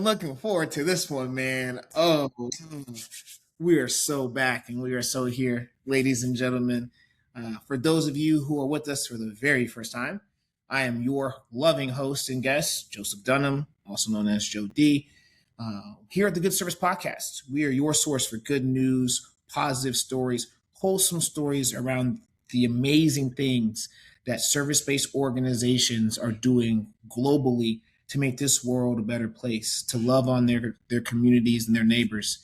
looking forward to this one, man. Oh, we are so back and we are so here, ladies and gentlemen. For those of you who are with us for the very first time, I am your loving host and guest, Joseph Dunham, also known as Joe D. Here at the Good Service Podcast, we are your source for good news, positive stories, wholesome stories around the amazing things that service-based organizations are doing globally to make this world a better place, to love on their communities and their neighbors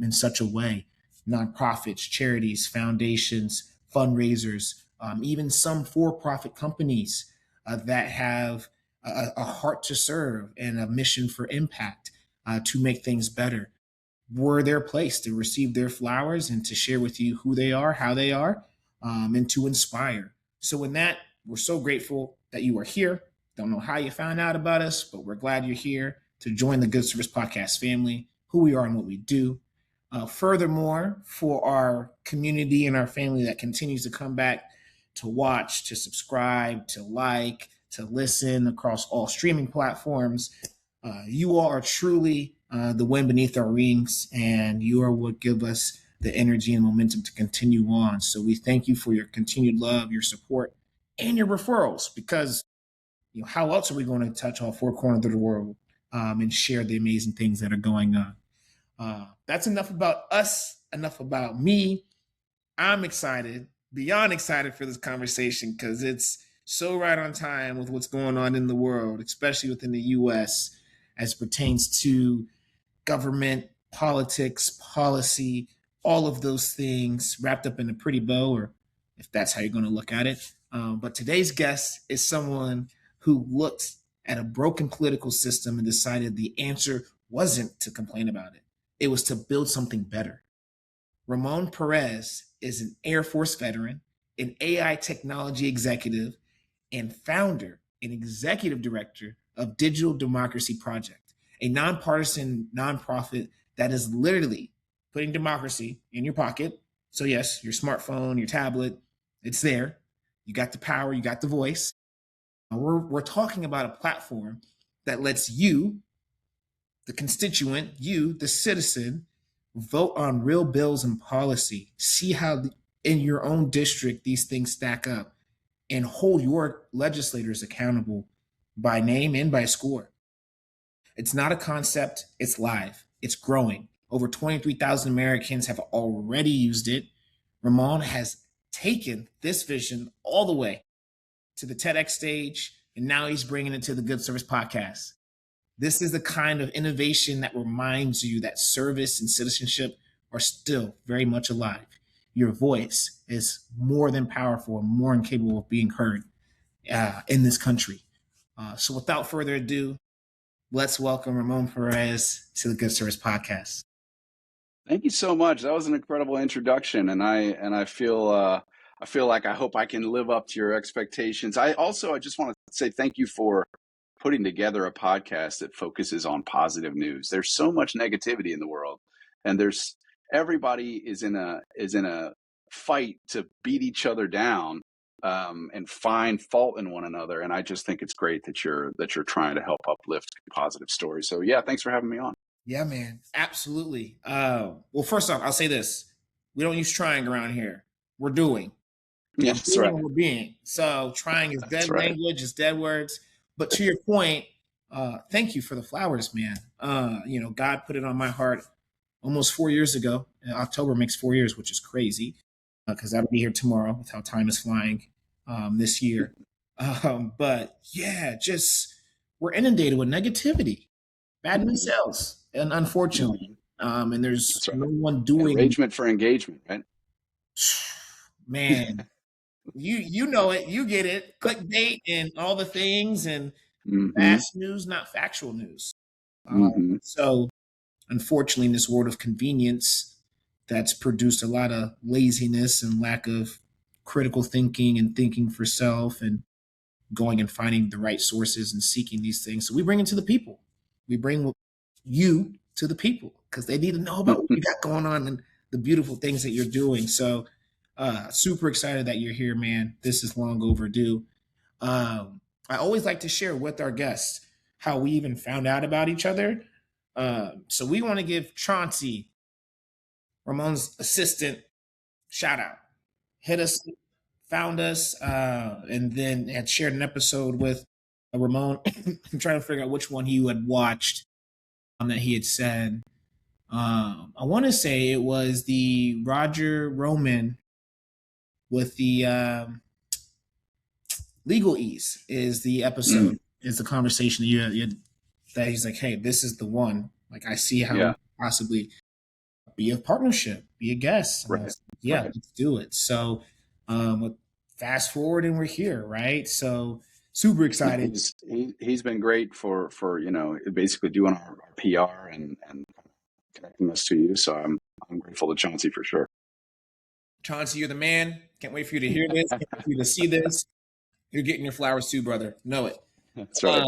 in such a way. Nonprofits, charities, foundations, fundraisers, even some for-profit companies that have a heart to serve and a mission for impact to make things better. We're their place to receive their flowers and to share with you who they are, how they are, and to inspire. So in that, we're so grateful that you are here. Don't know how you found out about us, but we're glad you're here to join the Good Service Podcast family, who we are and what we do. Furthermore, for our community and our family that continues to come back to watch, to subscribe, to like, to listen across all streaming platforms, you all are truly the wind beneath our wings, and you are what give us the energy and momentum to continue on. So we thank you for your continued love, your support, and your referrals, because how else are we going to touch all four corners of the world and share the amazing things that are going on? That's enough about us, enough about me. I'm excited, beyond excited for this conversation, because it's so right on time with what's going on in the world, especially within the U.S. as it pertains to government, politics, policy, all of those things wrapped up in a pretty bow, or if that's how you're going to look at it. But today's guest is someone who looked at a broken political system and decided the answer wasn't to complain about it. It was to build something better. Ramon Perez is an Air Force veteran, an AI technology executive, and founder and executive director of Digital Democracy Project, a nonpartisan nonprofit that is literally putting democracy in your pocket. So yes, your smartphone, your tablet, it's there. You got the power, you got the voice. We're talking about a platform that lets you, the constituent, you, the citizen, vote on real bills and policy, see how in your own district these things stack up, and hold your legislators accountable by name and by score. It's not a concept, it's live, it's growing. Over 23,000 Americans have already used it. Ramon has taken this vision all the way to the TEDx stage, and now he's bringing it to the Good Service Podcast. This is the kind of innovation that reminds you that service and citizenship are still very much alive. Your voice is more than powerful and more than capable of being heard in this country. So without further ado, let's welcome Ramon Perez to the Good Service Podcast. Thank you so much. That was an incredible introduction, and I feel like I hope I can live up to your expectations. I just want to say thank you for putting together a podcast that focuses on positive news. There's so much negativity in the world, and everybody is in a fight to beat each other down and find fault in one another. And I just think it's great that you're trying to help uplift positive stories. So yeah, thanks for having me on. Yeah, man, absolutely. Well, first off, I'll say this: we don't use trying around here. We're doing. Yeah, that's right. We're being. So trying is dead language, is dead words. But to your point, thank you for the flowers, man. God put it on my heart almost 4 years ago. October makes 4 years, which is crazy because I'll be here tomorrow with how time is flying this year. But yeah, we're inundated with negativity, bad news sales, and unfortunately, and there's no one doing engagement for engagement, right? Man. You know it, you get it, clickbait and all the things, and fast news, not factual news. So unfortunately, in this world of convenience, that's produced a lot of laziness and lack of critical thinking and thinking for self and going and finding the right sources and seeking these things. So we bring it to the people. We bring you to the people because they need to know about what you got going on and the beautiful things that you're doing. So super excited that you're here, man. This is long overdue. I always like to share with our guests how we even found out about each other. So we want to give Chauncey, Ramon's assistant, shout out. Hit us, found us, and then had shared an episode with Ramon. I'm trying to figure out which one he had watched that he had said. I want to say it was the Roger Roman with the legal ease is the episode, is the conversation that he's like, hey, this is the one. Like, I see how Yeah. we possibly be a partnership, be a guest. Right. Yeah, Right. let's do it. So, fast forward and we're here, right? So, super No, excited. he's been great for basically doing our PR and connecting us to you. So I'm grateful to Chauncey for sure. Chauncey, you're the man. Can't wait for you to hear this. Can't wait for you to see this. You're getting your flowers too, brother. Know it. That's right.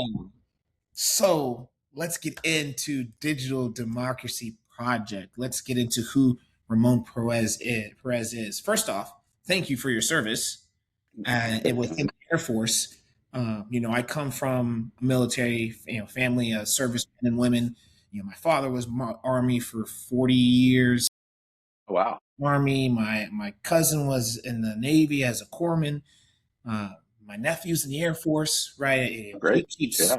So let's get into Digital Democracy Project. Let's get into who Ramon Perez is. First off, thank you for your service. It was in the Air Force. I come from a military, family of servicemen and women. My father was Army for 40 years. Wow. Army. My cousin was in the Navy as a corpsman. My nephew's in the Air Force. Right? Great. He keeps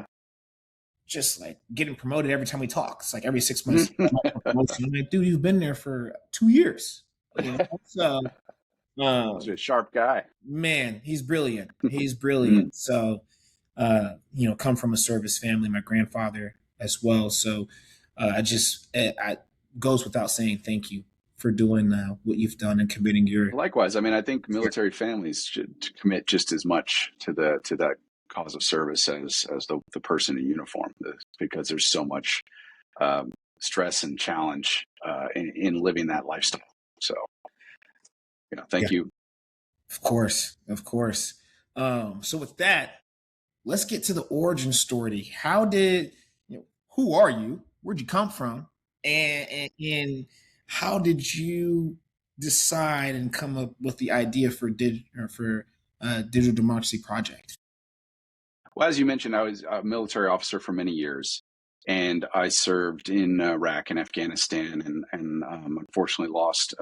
just like getting promoted every time we talk. It's like every 6 months. promotion. I'm like, dude, you've been there for 2 years. So, he's a sharp guy. Man, he's brilliant. He's brilliant. So, come from a service family. My grandfather as well. So, I goes without saying, thank you for doing what you've done and committing your. Likewise, I mean, I think military families should commit just as much to that cause of service as the person in uniform, because there's so much stress and challenge in living that lifestyle. So, thank you. Of course. So with that, let's get to the origin story. Who are you? Where'd you come from? And how did you decide and come up with the idea for Digital Democracy Project? Well, as you mentioned, I was a military officer for many years, and I served in Iraq and Afghanistan, and unfortunately lost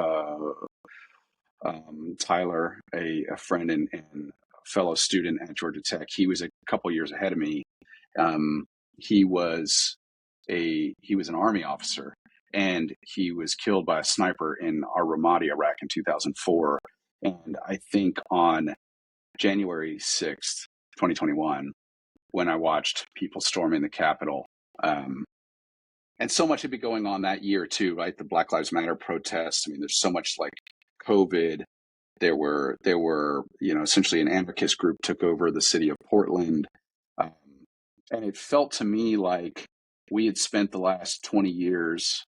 Tyler, a friend and fellow student at Georgia Tech. He was a couple years ahead of me. He was an Army officer, and he was killed by a sniper in Ramadi, Iraq in 2004. And I think on January 6th, 2021, when I watched people storming the Capitol, and so much had been going on that year too, right? The Black Lives Matter protests. I mean, there's so much like COVID. There were essentially an anarchist group took over the city of Portland. And it felt to me like we had spent the last 20 years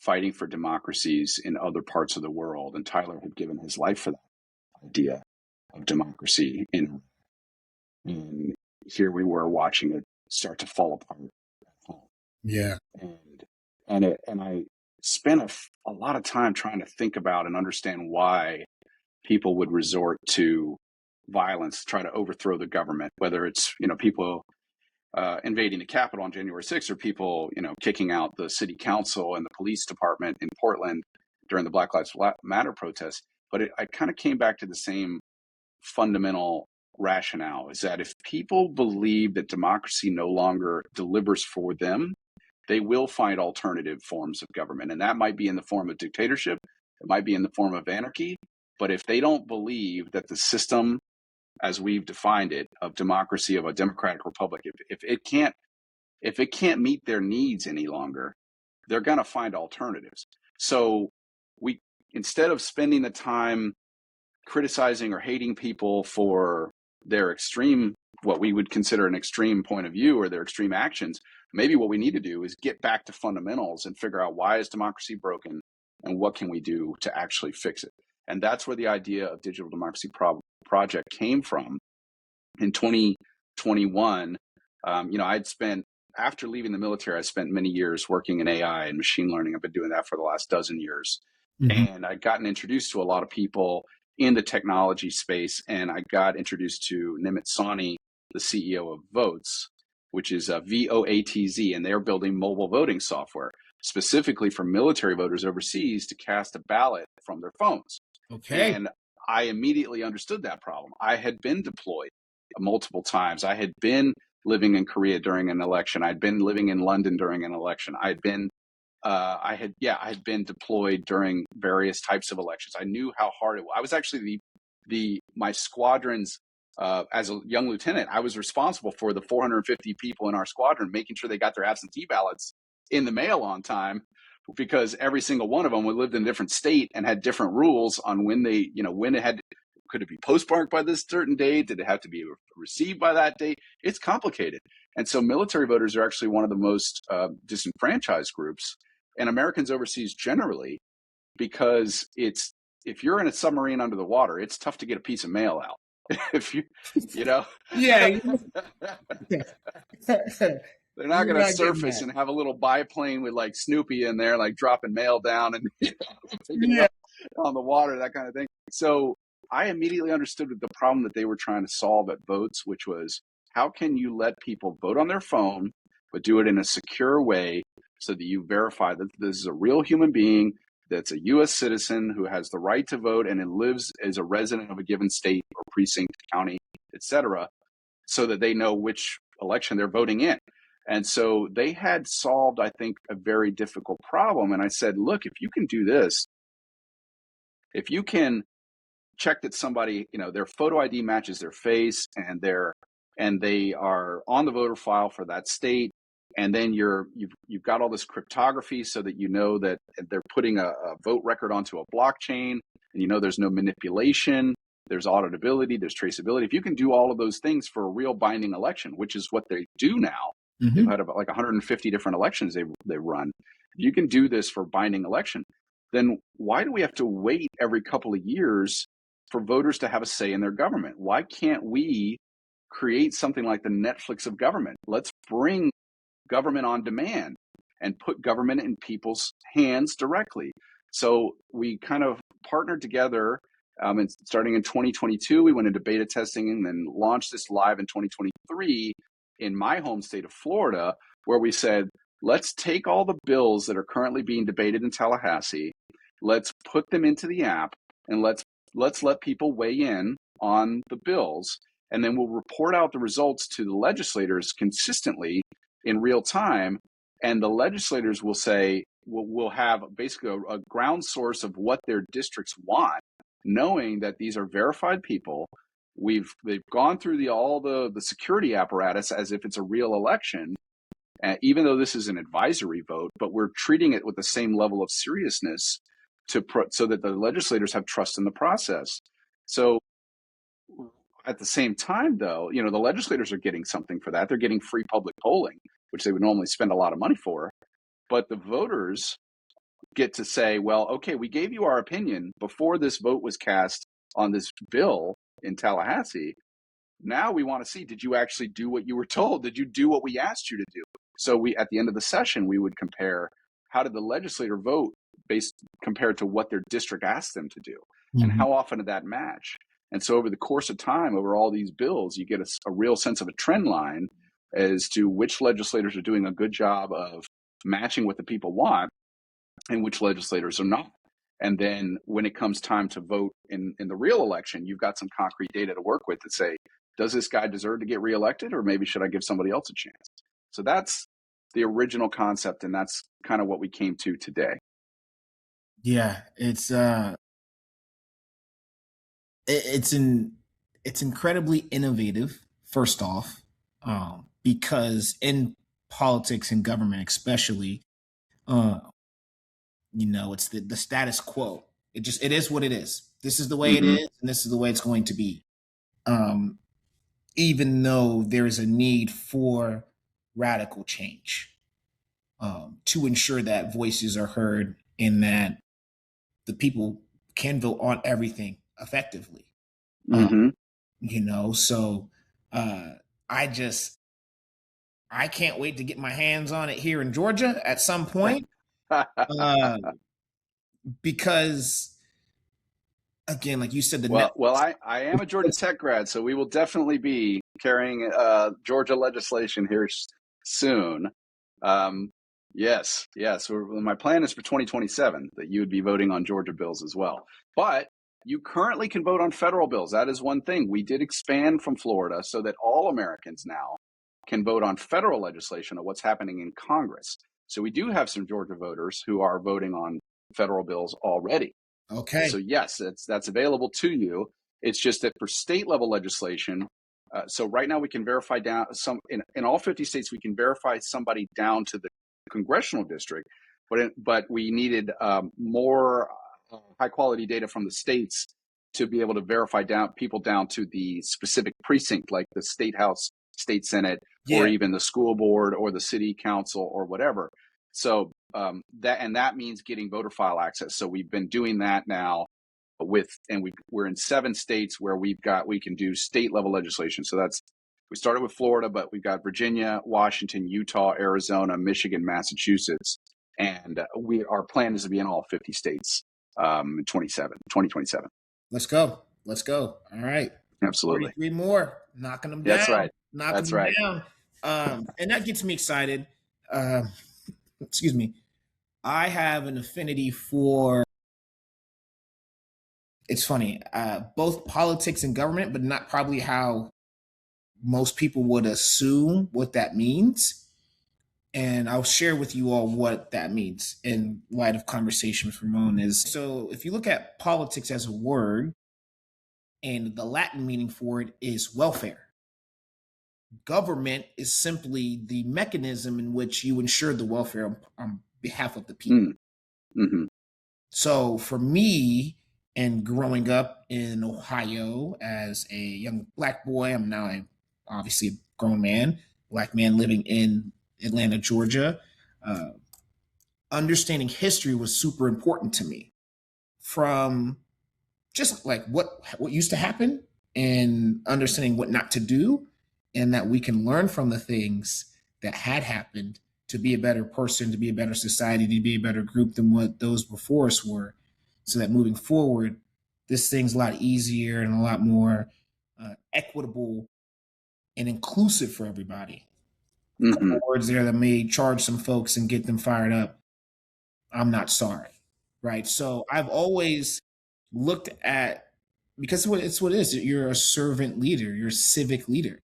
fighting for democracies in other parts of the world. And Tyler had given his life for that idea of democracy in. And here we were watching it start to fall apart at home. Yeah. And I spent a lot of time trying to think about and understand why people would resort to violence to try to overthrow the government, whether it's, people invading the Capitol on January 6th, or people, kicking out the city council and the police department in Portland during the Black Lives Matter protests. But I kind of came back to the same fundamental rationale, is that if people believe that democracy no longer delivers for them, they will find alternative forms of government. And that might be in the form of dictatorship. It might be in the form of anarchy. But if they don't believe that the system, as we've defined it, of democracy, of a democratic republic, if it can't meet their needs any longer, they're going to find alternatives. So we, instead of spending the time criticizing or hating people for their extreme, what we would consider an extreme point of view, or their extreme actions, maybe what we need to do is get back to fundamentals and figure out, why is democracy broken and what can we do to actually fix it? And that's where the idea of Digital Democracy Project came from. In 2021, after leaving the military, I spent many years working in AI and machine learning. I've been doing that for the last dozen years. Mm-hmm. And I'd gotten introduced to a lot of people in the technology space, and I got introduced to Nimit Sawhney, the CEO of Votes. which is VOATZ, and they're building mobile voting software specifically for military voters overseas to cast a ballot from their phones. Okay. And I immediately understood that problem. I had been deployed multiple times. I had been living in Korea during an election. I'd been living in London during an election. I had been deployed during various types of elections. I knew how hard it was. I was actually my squadron's as a young lieutenant, I was responsible for the 450 people in our squadron, making sure they got their absentee ballots in the mail on time, because every single one of them lived in a different state and had different rules on when they, when it had, could it be postmarked by this certain date? Did it have to be received by that date? It's complicated. And so military voters are actually one of the most disenfranchised groups, and Americans overseas generally, because if you're in a submarine under the water, it's tough to get a piece of mail out. If you know, Yeah. they're not You're going to not getting surface that. and have a little biplane with like Snoopy in there, like dropping mail down and picking it Yeah. up on the water, that kind of thing. So I immediately understood the problem that they were trying to solve at Votes, which was, how can you let people vote on their phone, but do it in a secure way so that you verify that this is a real human being, that's a U.S. citizen who has the right to vote and it lives as a resident of a given state or precinct, county, etc., so that they know which election they're voting in. And so they had solved, I think, a very difficult problem. And I said, look, if you can do this, if you can check that somebody, their photo ID matches their face and they are on the voter file for that state, and then you've got all this cryptography so that you know that they're putting a vote record onto a blockchain, and there's no manipulation, there's auditability, there's traceability. If you can do all of those things for a real binding election, which is what they do now, they've had about like 150 different elections they run. If you can do this for binding election, then why do we have to wait every couple of years for voters to have a say in their government? Why can't we create something like the Netflix of government? Let's bring government on demand and put government in people's hands directly. So we kind of partnered together, and starting in 2022, we went into beta testing and then launched this live in 2023 in my home state of Florida, where we said, let's take all the bills that are currently being debated in Tallahassee, let's put them into the app, and let's let people weigh in on the bills, and then we'll report out the results to the legislators consistently in real time. And the legislators will say, we'll have basically a ground source of what their districts want, knowing that these are verified people. They've gone through all the security apparatus as if it's a real election, even though this is an advisory vote, but we're treating it with the same level of seriousness so that the legislators have trust in the process. So at the same time, though, the legislators are getting something for that. They're getting free public polling, which they would normally spend a lot of money for. But the voters get to say, well, okay, we gave you our opinion before this vote was cast on this bill in Tallahassee. Now we want to see, did you actually do what you were told? Did you do what we asked you to do? So at the end of the session, we would compare, how did the legislator vote compared to what their district asked them to do? And how often did that match? And so over the course of time, over all these bills, you get a real sense of a trend line as to which legislators are doing a good job of matching what the people want and which legislators are not. And then when it comes time to vote in the real election, you've got some concrete data to work with to say, does this guy deserve to get reelected, or maybe should I give somebody else a chance? So that's the original concept, and that's kind of what we came to today. Yeah, it's incredibly innovative. First off, because in politics and government, especially, uh, it's the status quo. It is what it is. This is the way it is, and this is the way it's going to be. Um, Even though there is a need for radical change, to ensure that voices are heard and that the people can vote on everything effectively. Mm-hmm. So uh, I just I can't wait to get my hands on it here in Georgia at some point, uh, because again, like you said, the net. Well, I am a Georgia Tech grad, so we will definitely be carrying Georgia legislation here soon. Yes. My plan is for 2027 that you would be voting on Georgia bills as well. But you currently can vote on federal bills. That is one thing. We did expand from Florida so that all Americans now can vote on federal legislation of what's happening in Congress. So we do have some Georgia voters who are voting on federal bills already. Okay. So yes, that's available to you. It's just that for state level legislation, so right now we can verify down in all 50 states, we can verify somebody down to the congressional district, but we needed more high quality data from the states to be able to verify people down to the specific precinct, like the state house, state senate, or Yeah. even the school board or the city council or whatever. So that means getting voter file access. So we've been doing that now we're in 7 states where we can do state level legislation. So we started with Florida, but we've got Virginia, Washington, Utah, Arizona, Michigan, Massachusetts, and our plan is to be in all 50 states in 2027. Let's go. All right. Absolutely. 33 more, knocking them That's down. right. That's Them right. down. And that gets me excited. Excuse me. I have an affinity for, it's funny, both politics and government, but not probably how most people would assume what that means. And I'll share with you all what that means in light of conversation with Ramon. So if you look at politics as a word, and the Latin meaning for it is welfare. Government is simply the mechanism in which you ensure the welfare on behalf of the people. Mm-hmm. So for me, and growing up in Ohio as a young Black boy, I'm now obviously a grown man, Black man living in Atlanta, Georgia. Understanding history was super important to me, from just like what used to happen and understanding what not to do, and that we can learn from the things that had happened to be a better person, to be a better society, to be a better group than what those before us were, so that moving forward, this thing's a lot easier and a lot more equitable and inclusive for everybody. A couple words there that may charge some folks and get them fired up. I'm not sorry, right? So I've always looked at, because it's what it is. You're a servant leader. You're a civic leader.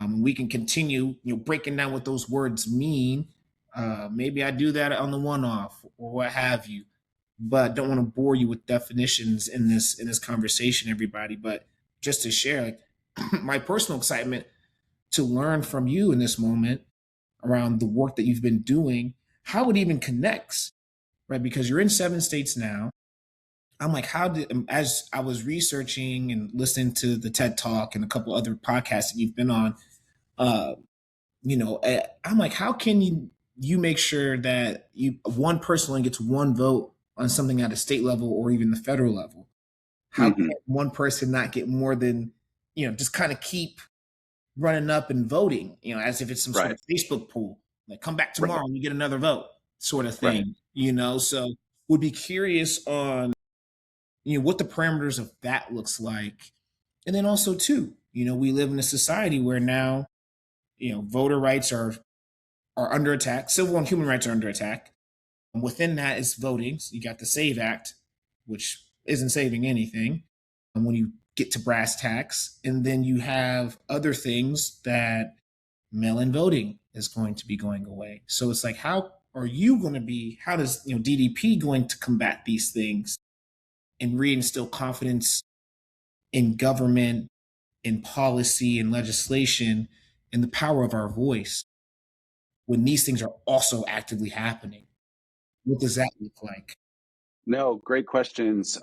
We can continue, breaking down what those words mean. Maybe I do that on the one-off or what have you, but don't want to bore you with definitions in this conversation, everybody. But just to share, like, my personal excitement to learn from you in this moment around the work that you've been doing, how it even connects, right? Because you're in 7 states now. I'm like, as I was researching and listening to the TED Talk and a couple other podcasts that you've been on, uh, I'm like, how can you make sure that one person only gets one vote on something at a state level or even the federal level? How can one person not get more than, just kind of keep running up and voting, as if it's some sort of Facebook poll, like come back tomorrow and you get another vote sort of thing, So would be curious on, what the parameters of that looks like. And then also too, we live in a society where now, voter rights are under attack. Civil and human rights are under attack. And within that is voting. So you got the SAVE Act, which isn't saving anything when you get to brass tacks. And then you have other things that mail-in voting is going to be going away. So it's like, how does DDP going to combat these things and reinstill confidence in government, in policy and legislation, and the power of our voice when these things are also actively happening? What does that look like? No, great questions.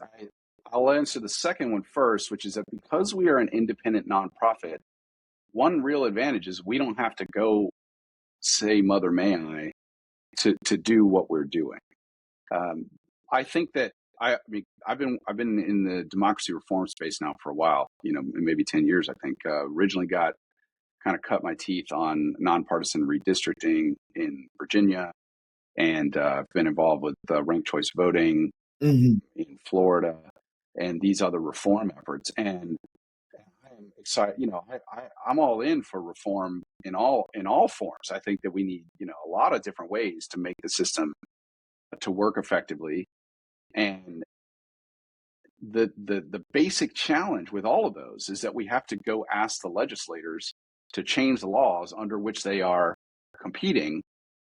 I'll answer the second one first, which is that because we are an independent nonprofit, one real advantage is we don't have to go say Mother May I to do what we're doing. I think that I've been in the democracy reform space now for a while, maybe 10 years. I think originally cut my teeth on nonpartisan redistricting in Virginia, and been involved with ranked choice voting in Florida and these other reform efforts. And I am So I'm all in for reform in all forms. I think that we need a lot of different ways to make the system to work effectively. And the basic challenge with all of those is that we have to go ask the legislators to change the laws under which they are competing,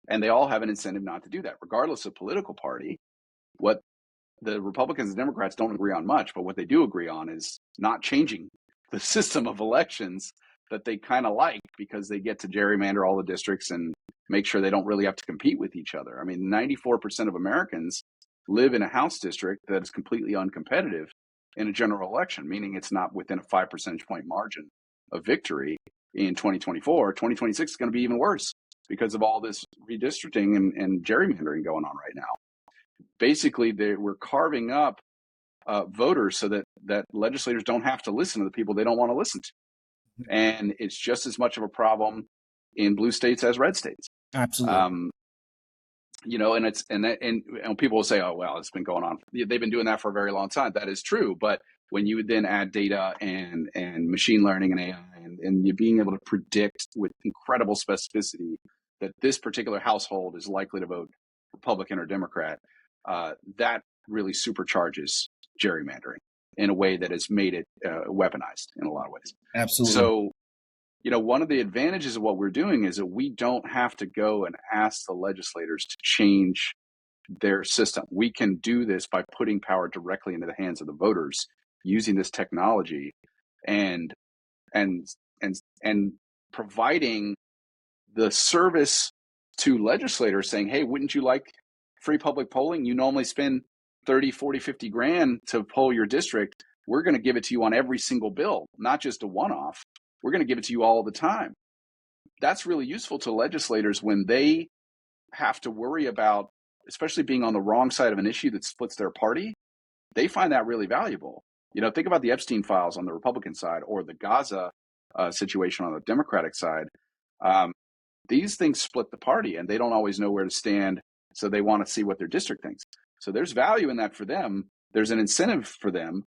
and they all have an incentive not to do that, regardless of political party. What the Republicans and Democrats don't agree on much, but what they do agree on is not changing the system of elections that they kind of like, because they get to gerrymander all the districts and make sure they don't really have to compete with each other. I mean, 94% of Americans live in a House district that is completely uncompetitive in a general election, meaning it's not within a 5 percentage point margin of victory in 2024. 2026 is going to be even worse because of all this redistricting and gerrymandering going on right now. Basically, we're carving up voters so that legislators don't have to listen to the people they don't want to listen to. And it's just as much of a problem in blue states as red states. Absolutely. And people will say, oh, well, it's been going on. They've been doing that for a very long time. That is true. But when you would then add data and machine learning and AI and you being able to predict with incredible specificity that this particular household is likely to vote Republican or Democrat, that really supercharges gerrymandering in a way that has made it weaponized in a lot of ways. Absolutely. So, one of the advantages of what we're doing is that we don't have to go and ask the legislators to change their system. We can do this by putting power directly into the hands of the voters using this technology and providing the service to legislators saying, hey, wouldn't you like free public polling? You normally spend 30, 40, 50 grand to poll your district. We're going to give it to you on every single bill, not just a one-off. We're going to give it to you all the time. That's really useful to legislators when they have to worry about, especially being on the wrong side of an issue that splits their party. They find that really valuable. Think about the Epstein files on the Republican side or the Gaza situation on the Democratic side. These things split the party and they don't always know where to stand. So they want to see what their district thinks. So there's value in that for them. There's an incentive for them,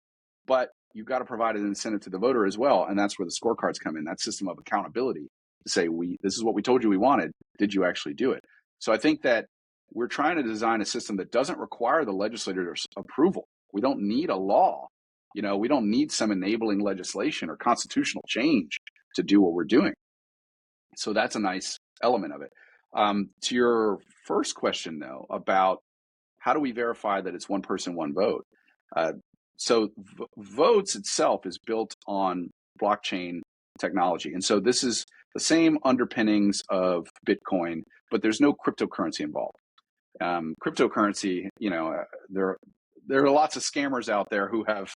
but you've got to provide an incentive to the voter as well. And that's where the scorecards come in, that system of accountability to say, this is what we told you we wanted. Did you actually do it? So I think that we're trying to design a system that doesn't require the legislator's approval. We don't need a law. We don't need some enabling legislation or constitutional change to do what we're doing. So that's a nice element of it. To your first question, though, about how do we verify that it's one person, one vote? So votes itself is built on blockchain technology. And so this is the same underpinnings of Bitcoin, but there's no cryptocurrency involved. Cryptocurrency, there are lots of scammers out there who have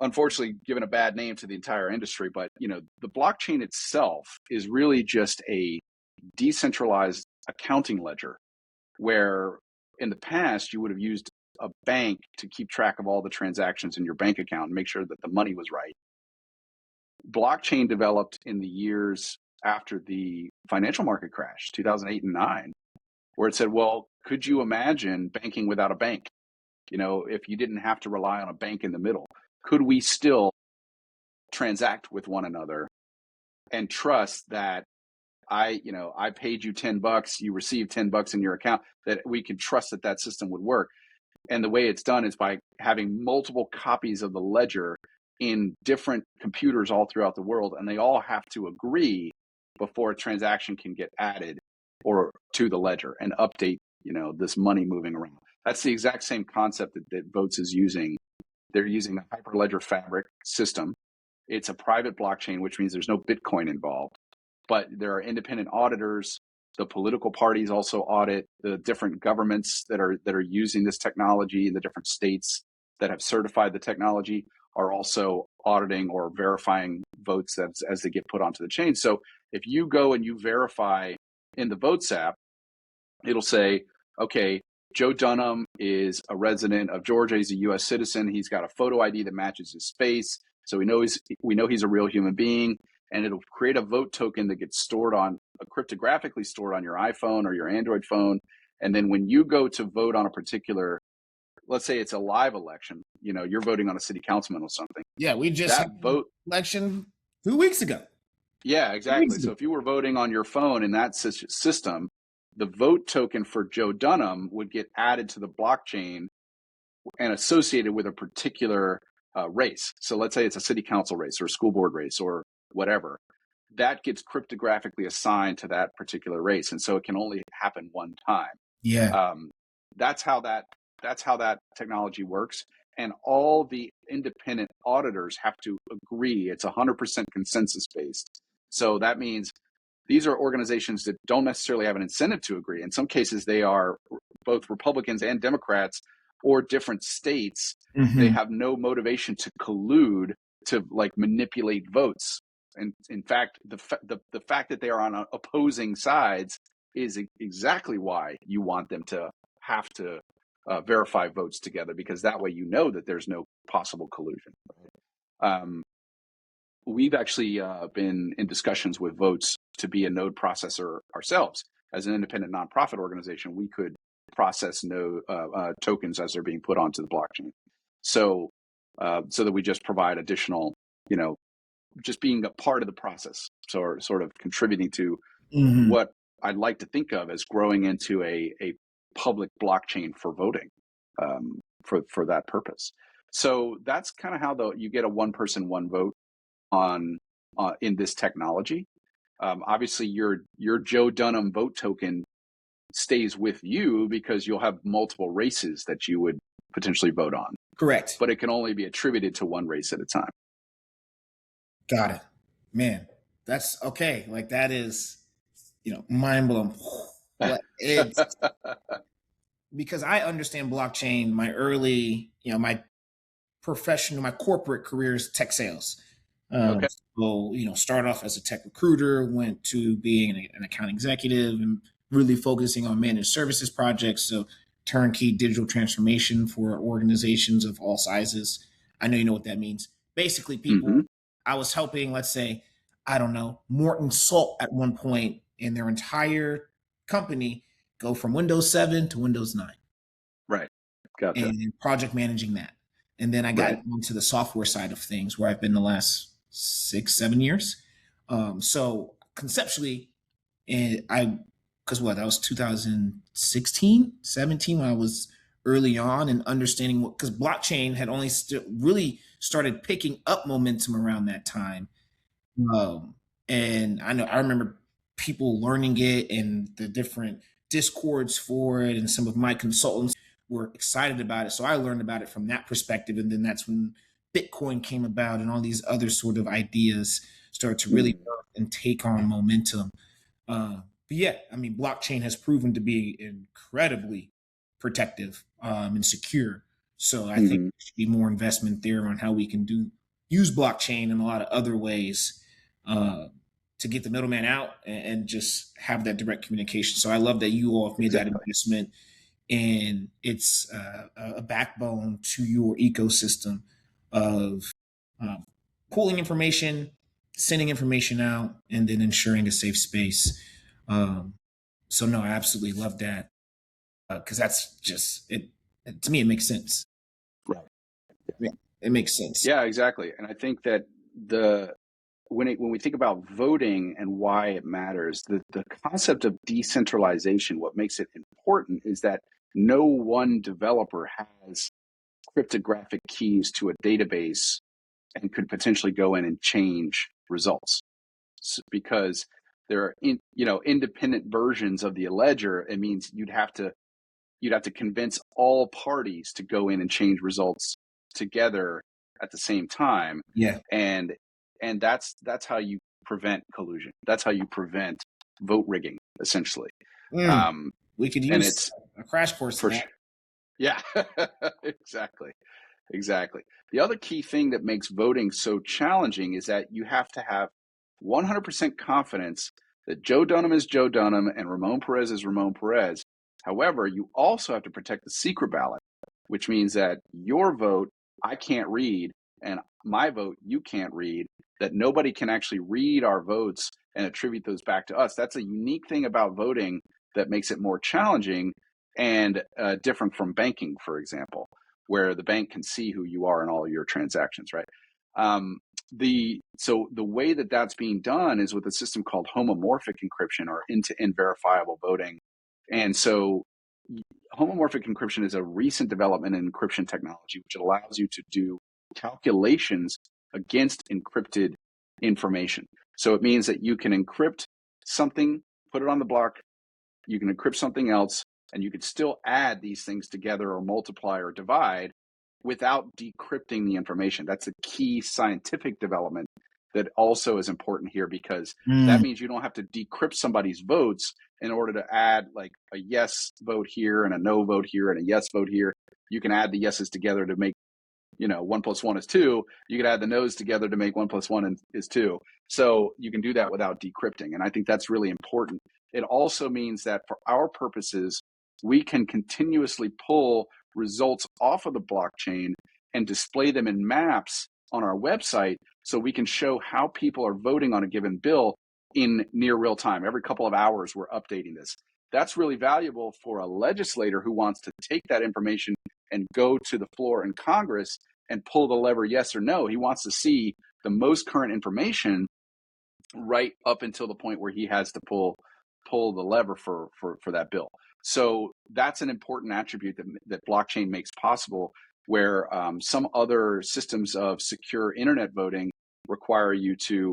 unfortunately given a bad name to the entire industry. But, the blockchain itself is really just a decentralized accounting ledger where in the past you would have used a bank to keep track of all the transactions in your bank account and make sure that the money was right. Blockchain developed in the years after the financial market crash, 2008 and 9, where it said, well, could you imagine banking without a bank? If you didn't have to rely on a bank in the middle, could we still transact with one another and trust that I paid you $10, you received $10 in your account, that we could trust that system would work? And the way it's done is by having multiple copies of the ledger in different computers all throughout the world, and they all have to agree before a transaction can get added or to the ledger and update, this money moving around. That's the exact same concept that Votes is using. They're using the Hyperledger Fabric system. It's a private blockchain, which means there's no Bitcoin involved, but there are independent auditors. The political parties also audit. The different governments that are using this technology in the different states that have certified the technology are also auditing or verifying votes as they get put onto the chain. So if you go and you verify in the Votes app, it'll say, okay, Joe Dunham is a resident of Georgia. He's a U.S. citizen. He's got a photo ID that matches his face. So we know he's a real human being. And it'll create a vote token that gets cryptographically stored on your iPhone or your Android phone. And then when you go to vote on a particular let's say it's a live election, you're voting on a city councilman or something. Yeah, we just had That an vote, election 2 weeks ago. yeah, 2 weeks exactly. ago. So if you were voting on your phone in that system, the vote token for Joe Dunham would get added to the blockchain and associated with a particular race. So let's say it's a city council race or a school board race or whatever. That gets cryptographically assigned to that particular race, and so it can only happen one time. Yeah. Um, that's how that technology works, and all the independent auditors have to agree. It's 100% consensus based. So that means these are organizations that don't necessarily have an incentive to agree. In some cases, they are both Republicans and Democrats or different states. They Mm-hmm. have no motivation to collude to like manipulate votes. And in fact, the fact that they are on opposing sides is exactly why you want them to have to verify votes together, because that way that there's no possible collusion. Um, we've actually been in discussions with Votes to be a node processor ourselves. As an independent nonprofit organization, we could process node tokens as they're being put onto the blockchain. So that we just provide additional, just being a part of the process, so sort of contributing to Mm-hmm. what I'd like to think of as growing into a public blockchain for voting, for that purpose. So that's kind of how you get a one person, one vote on in this technology. Obviously, your Joe Dunham vote token stays with you because you'll have multiple races that you would potentially vote on, Correct. but it can only be attributed to one race at a time. Got it. Man, that's okay. Like that is, mind blowing. Like it's because I understand blockchain. My early, my my corporate career is tech sales. Okay. So, started off as a tech recruiter, went to being an account executive and really focusing on managed services projects. So turnkey digital transformation for organizations of all sizes. I know you know what that means. Basically, Mm-hmm. people, I was helping, let's say, I don't know, Morton Salt at one point in their entire company go from Windows 7 to Windows 9 Right. Gotcha. and project managing that. And then I got Right. into the software side of things where I've been the last 6, 7 years. So conceptually, because that was 2016, 17 when I was early on and understanding because blockchain had only really started picking up momentum around that time. Um, and I remember people learning it and the different discords for it, and some of my consultants were excited about it. So I learned about it from that perspective, and then that's when Bitcoin came about, and all these other sort of ideas started to really Mm-hmm. and take on momentum. But yeah, I mean, blockchain has proven to be incredibly protective and secure. So I think Mm-hmm. there should be more investment there on how we can use blockchain in a lot of other ways uh, to get the middleman out and just have that direct communication. So I love that you all have made that Exactly. investment, and it's a backbone to your ecosystem of um, pulling information, sending information out, and then ensuring a safe space. Um, so no, I absolutely love that because that's just it. To me, it makes sense. Right. It makes sense. Yeah, exactly. And I think that when we think about voting and why it matters, the concept of decentralization, what makes it important is that no one developer has cryptographic keys to a database and could potentially go in and change results. Because there are independent versions of the ledger. It means you'd have to convince all parties to go in and change results together at the same time, Yeah. and that's how you prevent collusion. That's how you prevent vote rigging, essentially. Mm, Um, we could and use it's a crash course in for that. sure. Yeah, exactly. Exactly. The other key thing that makes voting so challenging is that you have to have 100% confidence that Joe Dunham is Joe Dunham and Ramon Perez is Ramon Perez. However, you also have to protect the secret ballot, which means that your vote I can't read and my vote you can't read, that nobody can actually read our votes and attribute those back to us. That's a unique thing about voting that makes it more challenging, and different from banking, for example, where the bank can see who you are in all your transactions, right? So the way that that's being done is with a system called homomorphic encryption or end-to-end verifiable voting. And so homomorphic encryption is a recent development in encryption technology, which allows you to do calculations against encrypted information. So it means that you can encrypt something, put it on the block, you can encrypt something else, and you could still add these things together or multiply or divide without decrypting the information. That's a key scientific development that also is important here, because that means you don't have to decrypt somebody's votes in order to add like a yes vote here and a no vote here and a yes vote here. You can add the yeses together to make, 1 + 1 is 2. You could add the no's together to make 1 + 1 is 2. So you can do that without decrypting. And I think that's really important. It also means that for our purposes, we can continuously pull results off of the blockchain and display them in maps on our website, so we can show how people are voting on a given bill in near real time. Every couple of hours, we're updating this. That's really valuable for a legislator who wants to take that information and go to the floor in Congress and pull the lever yes or no. He wants to see the most current information right up until the point where he has to pull the lever for that bill. So that's an important attribute that blockchain makes possible, where some other systems of secure internet voting require you to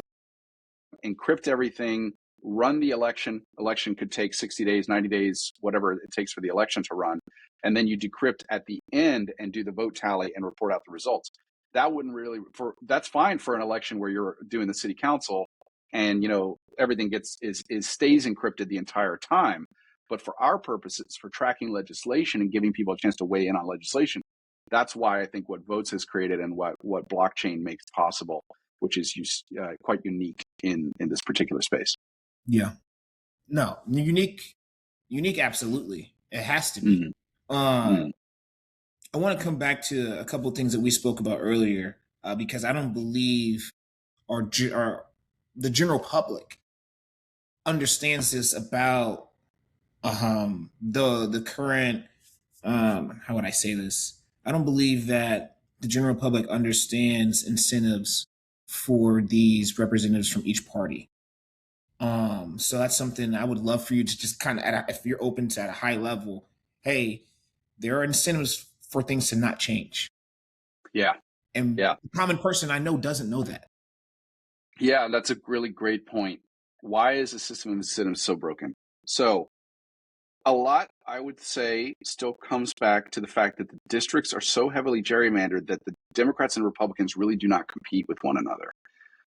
encrypt everything, run the election. Election could take 60 days, 90 days, whatever it takes for the election to run. And then you decrypt at the end and do the vote tally and report out the results. That wouldn't really, that's fine for an election where you're doing the city council and, everything stays encrypted the entire time. But for our purposes, for tracking legislation and giving people a chance to weigh in on legislation, that's why I think what Votes has created and what blockchain makes possible, which is quite unique in this particular space. Yeah. No, unique, absolutely. It has to be. I want to come back to a couple of things that we spoke about earlier, because I don't believe the general public understands this about the current, how would I say this? I don't believe that the general public understands incentives for these representatives from each party. So that's something I would love for you to just kind of, if you're open to at a high level, hey, there are incentives for things to not change. Yeah. And the common person I know doesn't know that. Yeah, that's a really great point. Why is the system of incentives so broken? So a lot, I would say, still comes back to the fact that the districts are so heavily gerrymandered that the Democrats and Republicans really do not compete with one another.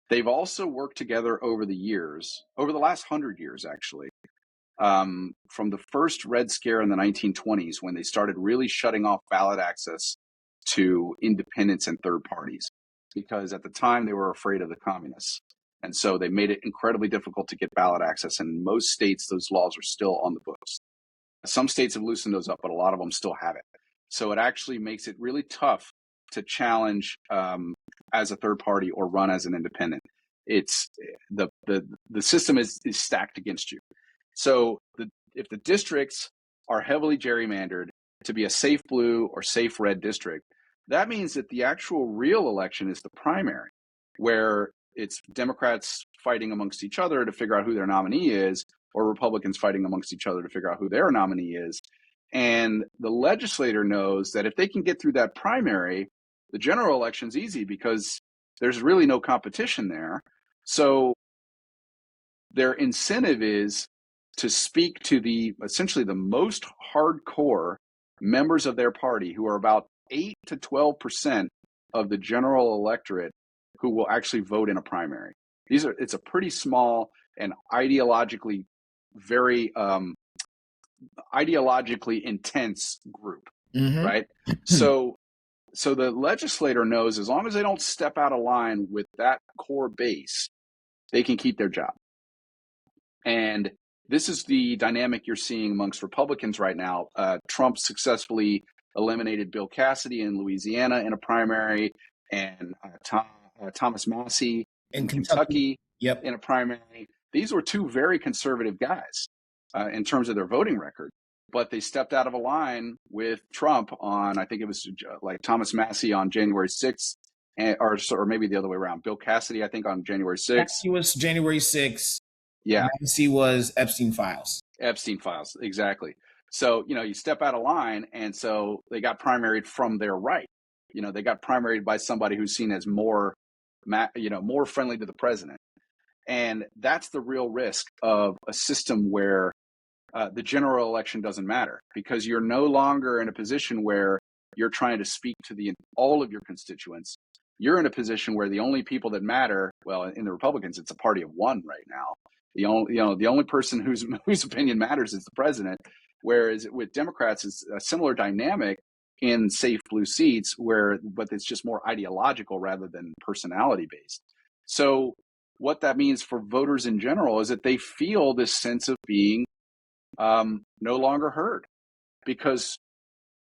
They've also worked together over the years, over the last 100 years, actually, from the first Red Scare in the 1920s, when they started really shutting off ballot access to independents and third parties, because at the time they were afraid of the communists. And so they made it incredibly difficult to get ballot access. And in most states, those laws are still on the books. Some states have loosened those up, but a lot of them still have it. So it actually makes it really tough to challenge as a third party or run as an independent. It's the system is stacked against you. So if the districts are heavily gerrymandered to be a safe blue or safe red district, that means that the actual real election is the primary, where it's Democrats fighting amongst each other to figure out who their nominee is, or Republicans fighting amongst each other to figure out who their nominee is. And the legislator knows that if they can get through that primary, the general election's easy because there's really no competition there. So their incentive is to speak to essentially the most hardcore members of their party, who are about 8 to 12% of the general electorate who will actually vote in a primary. It's a pretty small and ideologically very ideologically intense group, right? So the legislator knows as long as they don't step out of line with that core base, they can keep their job. And this is the dynamic you're seeing amongst Republicans right now. Trump successfully eliminated Bill Cassidy in Louisiana in a primary, and Thomas Massey in Kentucky in a primary. These were two very conservative guys in terms of their voting record, but they stepped out of a line with Trump on, I think it was like Thomas Massey on January 6th, or maybe the other way around. Bill Cassidy, I think, on January 6th. He was January 6th. Yeah. Massey was Epstein files. Epstein files, exactly. So, you step out of line, and so they got primaried from their right. They got primaried by somebody who's seen as more friendly to the president. And that's the real risk of a system where the general election doesn't matter, because you're no longer in a position where you're trying to speak to all of your constituents. You're in a position where the only people that matter, well, in the Republicans, it's a party of one right now. The only person whose opinion matters is the president. Whereas with Democrats, it's a similar dynamic in safe blue seats, but it's just more ideological rather than personality based. So what that means for voters in general is that they feel this sense of being no longer heard, because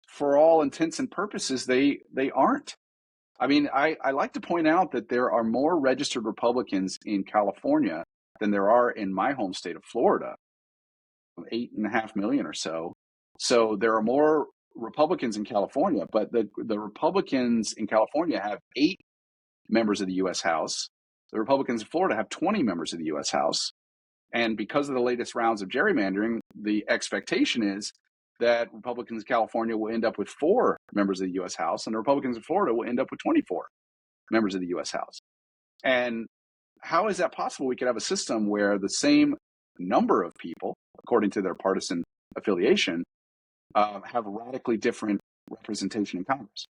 for all intents and purposes, they aren't. I mean, I like to point out that there are more registered Republicans in California than there are in my home state of Florida, 8.5 million or so. So there are more Republicans in California, but the Republicans in California have 8 members of the U.S. House. The Republicans in Florida have 20 members of the U.S. House. And because of the latest rounds of gerrymandering, the expectation is that Republicans in California will end up with 4 members of the U.S. House, and the Republicans in Florida will end up with 24 members of the U.S. House. And how is that possible? We could have a system where the same number of people, according to their partisan affiliation, have radically different representation in Congress.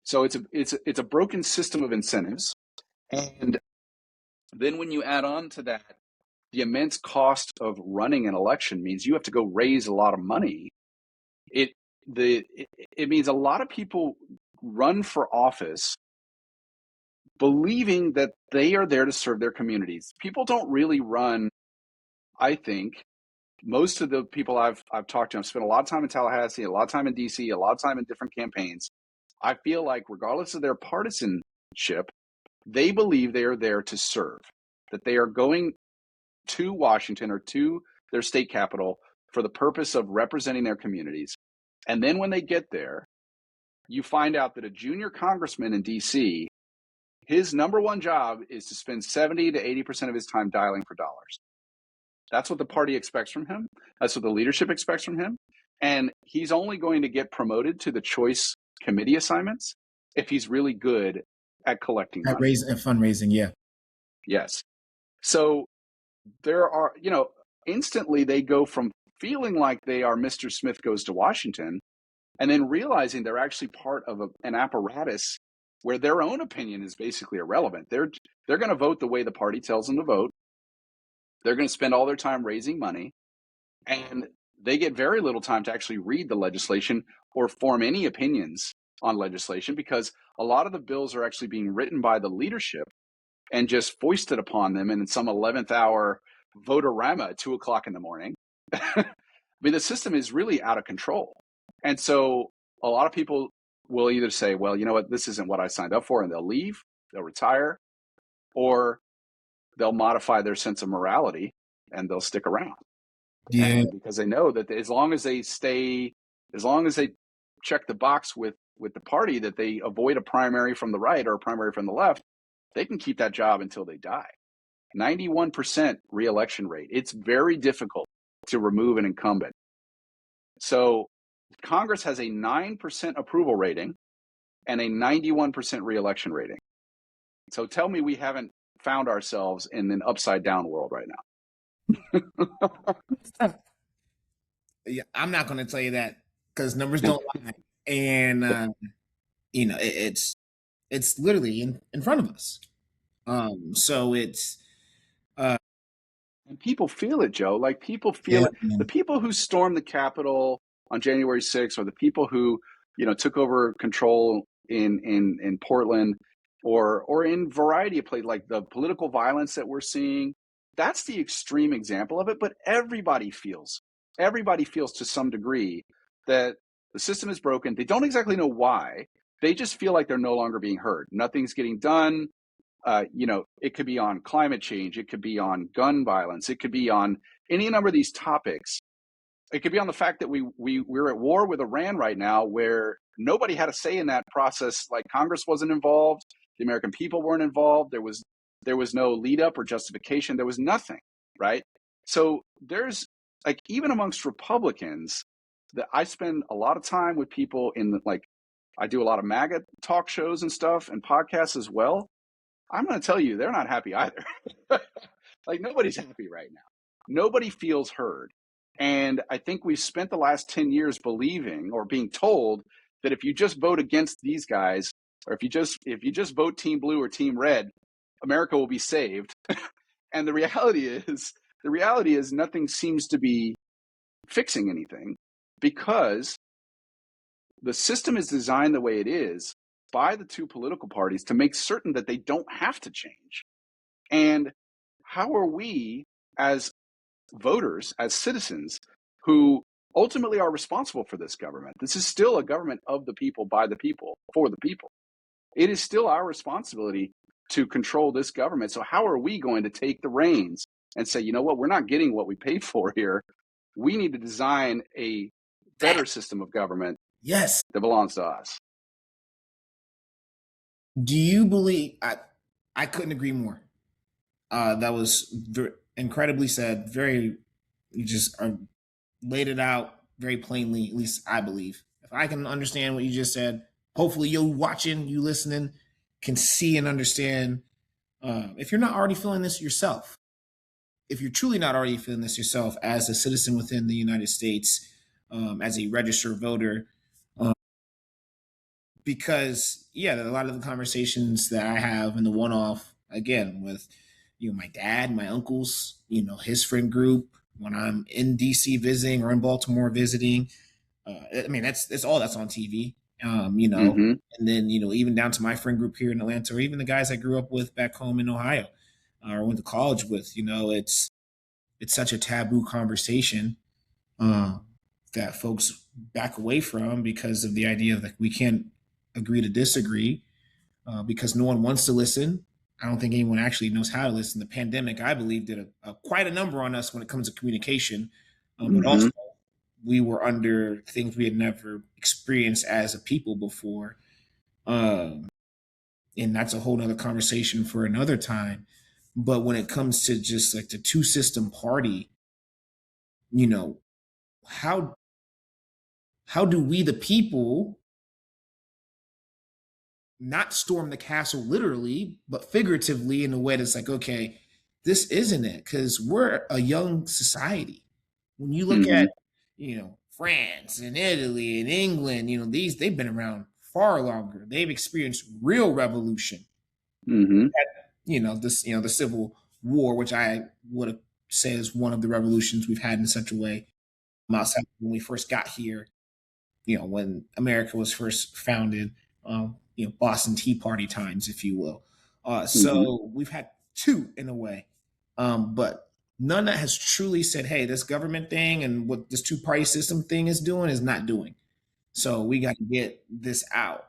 So it's a broken system of incentives. And then when you add on to that, the immense cost of running an election means you have to go raise a lot of money. It means a lot of people run for office believing that they are there to serve their communities. People don't really run, I think. Most of the people I've talked to, I've spent a lot of time in Tallahassee, a lot of time in DC, a lot of time in different campaigns. I feel like regardless of their partisanship, they believe they are there to serve, that they are going to Washington or to their state capital for the purpose of representing their communities. And then when they get there, you find out that a junior congressman in DC, his number one job is to spend 70 to 80% of his time dialing for dollars. That's what the party expects from him. That's what the leadership expects from him. And he's only going to get promoted to the choice committee assignments if he's really good at collecting money. At fundraising, yeah. Yes. So there are, instantly they go from feeling like they are Mr. Smith Goes to Washington, and then realizing they're actually part of an apparatus where their own opinion is basically irrelevant. They're going to vote the way the party tells them to vote. They're going to spend all their time raising money, and they get very little time to actually read the legislation or form any opinions on legislation, because a lot of the bills are actually being written by the leadership and just foisted upon them in some 11th hour votorama at 2:00 in the morning. I mean, the system is really out of control. And so a lot of people will either say, well, you know what, this isn't what I signed up for, and they'll leave, they'll retire, or they'll modify their sense of morality and they'll stick around. Yeah. And because they know that as long as they check the box with the party, that they avoid a primary from the right or a primary from the left, they can keep that job until they die. 91% reelection rate. It's very difficult to remove an incumbent. So Congress has a 9% approval rating and a 91% reelection rating. So tell me we haven't found ourselves in an upside down world right now. Yeah, I'm not going to tell you that, because numbers don't lie. And, it's literally in front of us. So it's, and people feel it, Joe. Like, people feel it. man. The people who stormed the Capitol on January 6th, or the people who, took over control in Portland, or in variety of places, like the political violence that we're seeing, that's the extreme example of it. But everybody feels to some degree that the system is broken. They don't exactly know why. They just feel like they're no longer being heard. Nothing's getting done. It could be on climate change. It could be on gun violence. It could be on any number of these topics. It could be on the fact that we're at war with Iran right now, where nobody had a say in that process. Like Congress wasn't involved, the American people weren't involved. There was no lead up or justification. There was nothing, right? So there's like even amongst Republicans, that I spend a lot of time with people like I do a lot of MAGA talk shows and stuff and podcasts as well. I'm going to tell you, they're not happy either. Like nobody's happy right now. Nobody feels heard. And I think we've spent the last 10 years believing or being told that if you just vote against these guys, or if you just vote team blue or team red, America will be saved. And the reality is nothing seems to be fixing anything, because the system is designed the way it is by the two political parties to make certain that they don't have to change. And how are we, as voters, as citizens, who ultimately are responsible for this government? This is still a government of the people, by the people, for the people. It is still our responsibility to control this government. So how are we going to take the reins and say, you know what, we're not getting what we paid for here. We need to design a better system of government Yes. that belongs to us. Do you believe? I couldn't agree more. That was incredibly said. Very, you just laid it out very plainly. At least I believe. If I can understand what you just said, hopefully you watching, you listening, can see and understand. If you're not already feeling this yourself, if you're truly not already feeling this yourself as a citizen within the United States, as a registered voter, because yeah, a lot of the conversations that I have in the one-off, again, with my dad, my uncles, his friend group, when I'm in DC visiting or in Baltimore visiting, I mean that's all that's on TV. Mm-hmm. And then even down to my friend group here in Atlanta, or even the guys I grew up with back home in Ohio, or went to college with. It's such a taboo conversation, uh, that folks back away from, because of the idea that we can't agree to disagree, because no one wants to listen. I don't think anyone actually knows how to listen. The pandemic, I believe, did quite a number on us when it comes to communication, but Mm-hmm. also we were under things we had never experienced as a people before. Um, and that's a whole nother conversation for another time. But when it comes to just like the two system party, you know, how how do we the people not storm the castle literally, but figuratively, in a way that's like, okay, this isn't it, because we're a young society. When you look Mm-hmm. at, France and Italy and England, they've been around far longer. They've experienced real revolution. Mm-hmm. The Civil War, which I would say is one of the revolutions we've had in such a way. Outside when we first got here, when America was first founded, Boston Tea Party times, if you will. Mm-hmm. So we've had two in a way, but none that has truly said, hey, this government thing and what this two-party system thing is doing is not doing. So we got to get this out.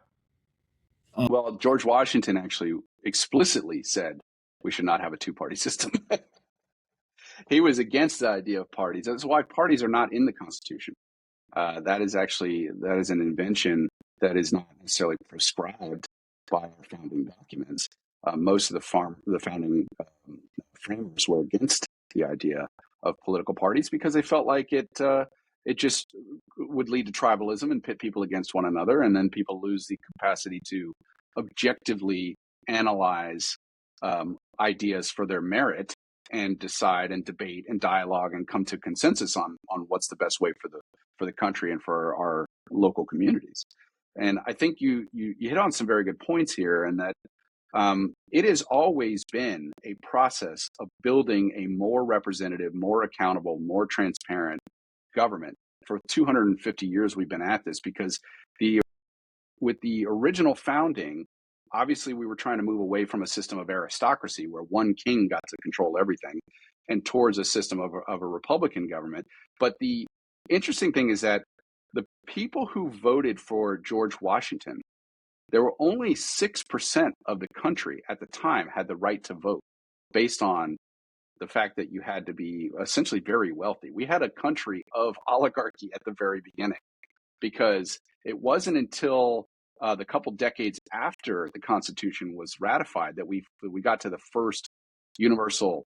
Well, George Washington actually explicitly said we should not have a two-party system. He was against the idea of parties. That's why parties are not in the Constitution. That is an invention that is not necessarily prescribed by our founding documents. Most of the founding framers were against the idea of political parties because they felt like it just would lead to tribalism and pit people against one another, and then people lose the capacity to objectively analyze ideas for their merit and decide and debate and dialogue and come to consensus on what's the best way for the country and for our local communities. And I think you hit on some very good points here, and that it has always been a process of building a more representative, more accountable, more transparent government. For 250 years, we've been at this because with the original founding, obviously we were trying to move away from a system of aristocracy where one king got to control everything and towards a system of a Republican government. But the interesting thing is that the people who voted for George Washington, there were only 6% of the country at the time had the right to vote based on the fact that you had to be essentially very wealthy. We had a country of oligarchy at the very beginning, because it wasn't until the couple decades after the Constitution was ratified that we got to the first universal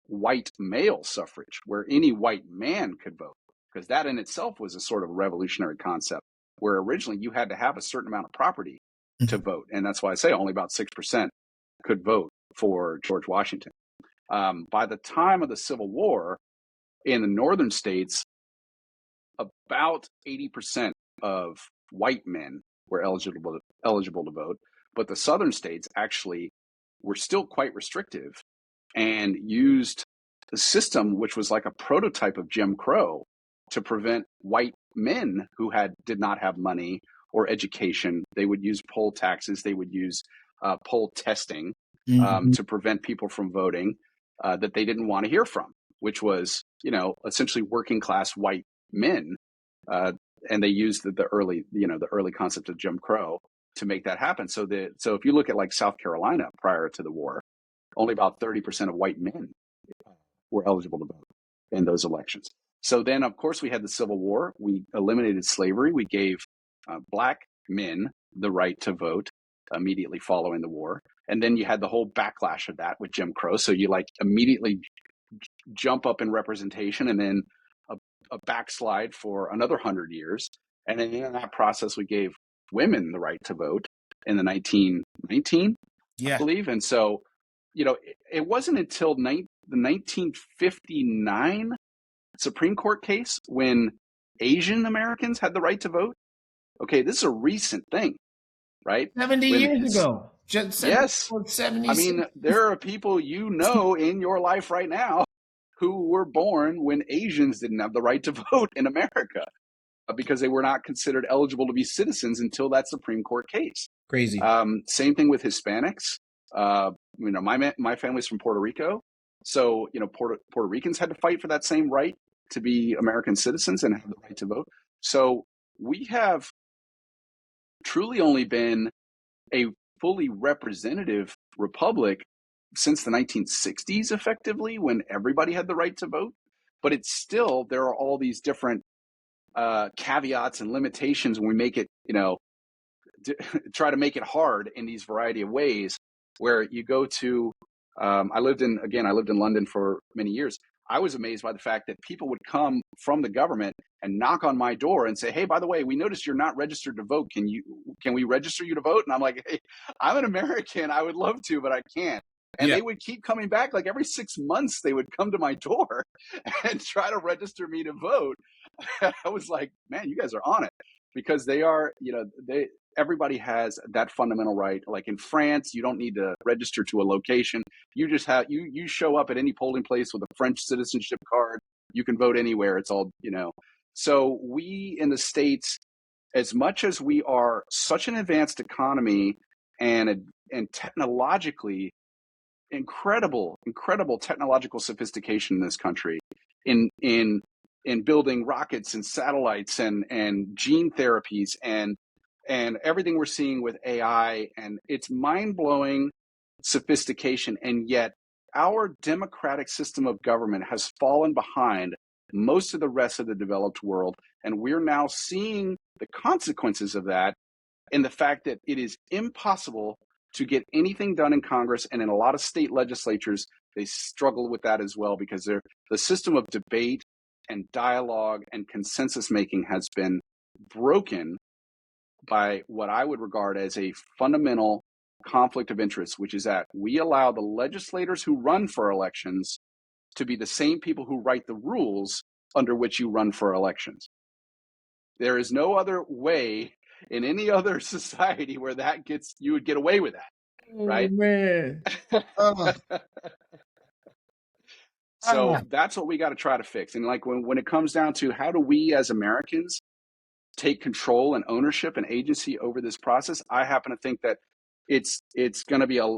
white male suffrage, where any white man could vote, because that in itself was a sort of revolutionary concept, where originally you had to have a certain amount of property to vote. And that's why I say only about 6% could vote for George Washington. By the time of the Civil War, in the northern states, about 80% of white men were eligible to vote, but the southern states actually were still quite restrictive and used the system, which was like a prototype of Jim Crow, to prevent white men who did not have money or education. They would use poll taxes. They would use poll testing to prevent people from voting that they didn't want to hear from, which was, essentially working class white men. And they used the early concept of Jim Crow to make that happen. So if you look at like South Carolina prior to the war, only about 30% of white men were eligible to vote in those elections. So then, of course, we had the Civil War. We eliminated slavery. We gave black men the right to vote immediately following the war. And then you had the whole backlash of that with Jim Crow. So you like immediately jump up in representation, and then a backslide for another 100 years. And then in that process, we gave women the right to vote in the 1919, I believe. And so, it wasn't until the 1959 Supreme Court case when Asian Americans had the right to vote. Okay, this is a recent thing, right? 70 years ago. Yes. 70, I mean, there are people in your life right now who were born when Asians didn't have the right to vote in America because they were not considered eligible to be citizens until that Supreme Court case. Crazy. Same thing with Hispanics. My family's from Puerto Rico. So, Puerto Ricans had to fight for that same right to be American citizens and have the right to vote. So we have truly only been a fully representative republic since the 1960s, effectively, when everybody had the right to vote. But it's still, there are all these different caveats and limitations when we make it, try to make it hard in these variety of ways, where you go to, I lived in London for many years. I was amazed by the fact that people would come from the government and knock on my door and say, "Hey, by the way, we noticed you're not registered to vote. Can we register you to vote?" And I'm like, "Hey, I'm an American. I would love to, but I can't." And they would keep coming back. Like every 6 months, they would come to my door and try to register me to vote. I was like, "Man, you guys are on it," because they are, everybody has that fundamental right. Like in France, you don't need to register to a location. You just have, you show up at any polling place with a French citizenship card. You can vote anywhere. It's all, So we in the States, as much as we are such an advanced economy and technologically incredible technological sophistication in this country, in building rockets and satellites and gene therapies and everything we're seeing with AI, and it's mind-blowing sophistication. And yet our democratic system of government has fallen behind most of the rest of the developed world. And we're now seeing the consequences of that in the fact that it is impossible to get anything done in Congress, and in a lot of state legislatures, they struggle with that as well, because the system of debate and dialogue and consensus making has been broken by what I would regard as a fundamental conflict of interest, which is that we allow the legislators who run for elections to be the same people who write the rules under which you run for elections. There is no other way in any other society where you would get away with that, right? Oh, man. So that's what we got to try to fix. And like when it comes down to how do we as Americans take control and ownership and agency over this process, I happen to think that it's going to be a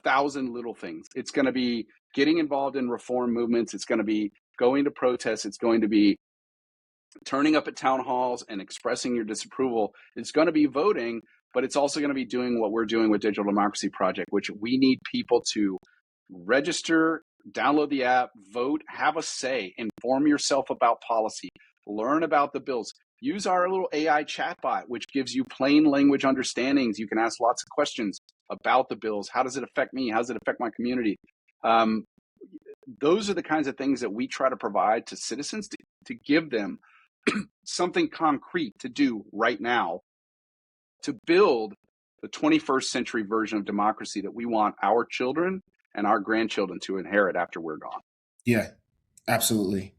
thousand little things. It's going to be getting involved in reform movements. It's going to be going to protests. It's going to be turning up at town halls and expressing your disapproval. It's going to be voting, but it's also going to be doing what we're doing with Digital Democracy Project, which we need people to register download the app, vote, have a say, inform yourself about policy, learn about the bills. Use our little AI chatbot, which gives you plain language understandings. You can ask lots of questions about the bills. How does it affect me? How does it affect my community? Those are the kinds of things that we try to provide to citizens to give them something concrete to do right now to build the 21st century version of democracy that we want our children and our grandchildren to inherit after we're gone. Yeah, absolutely.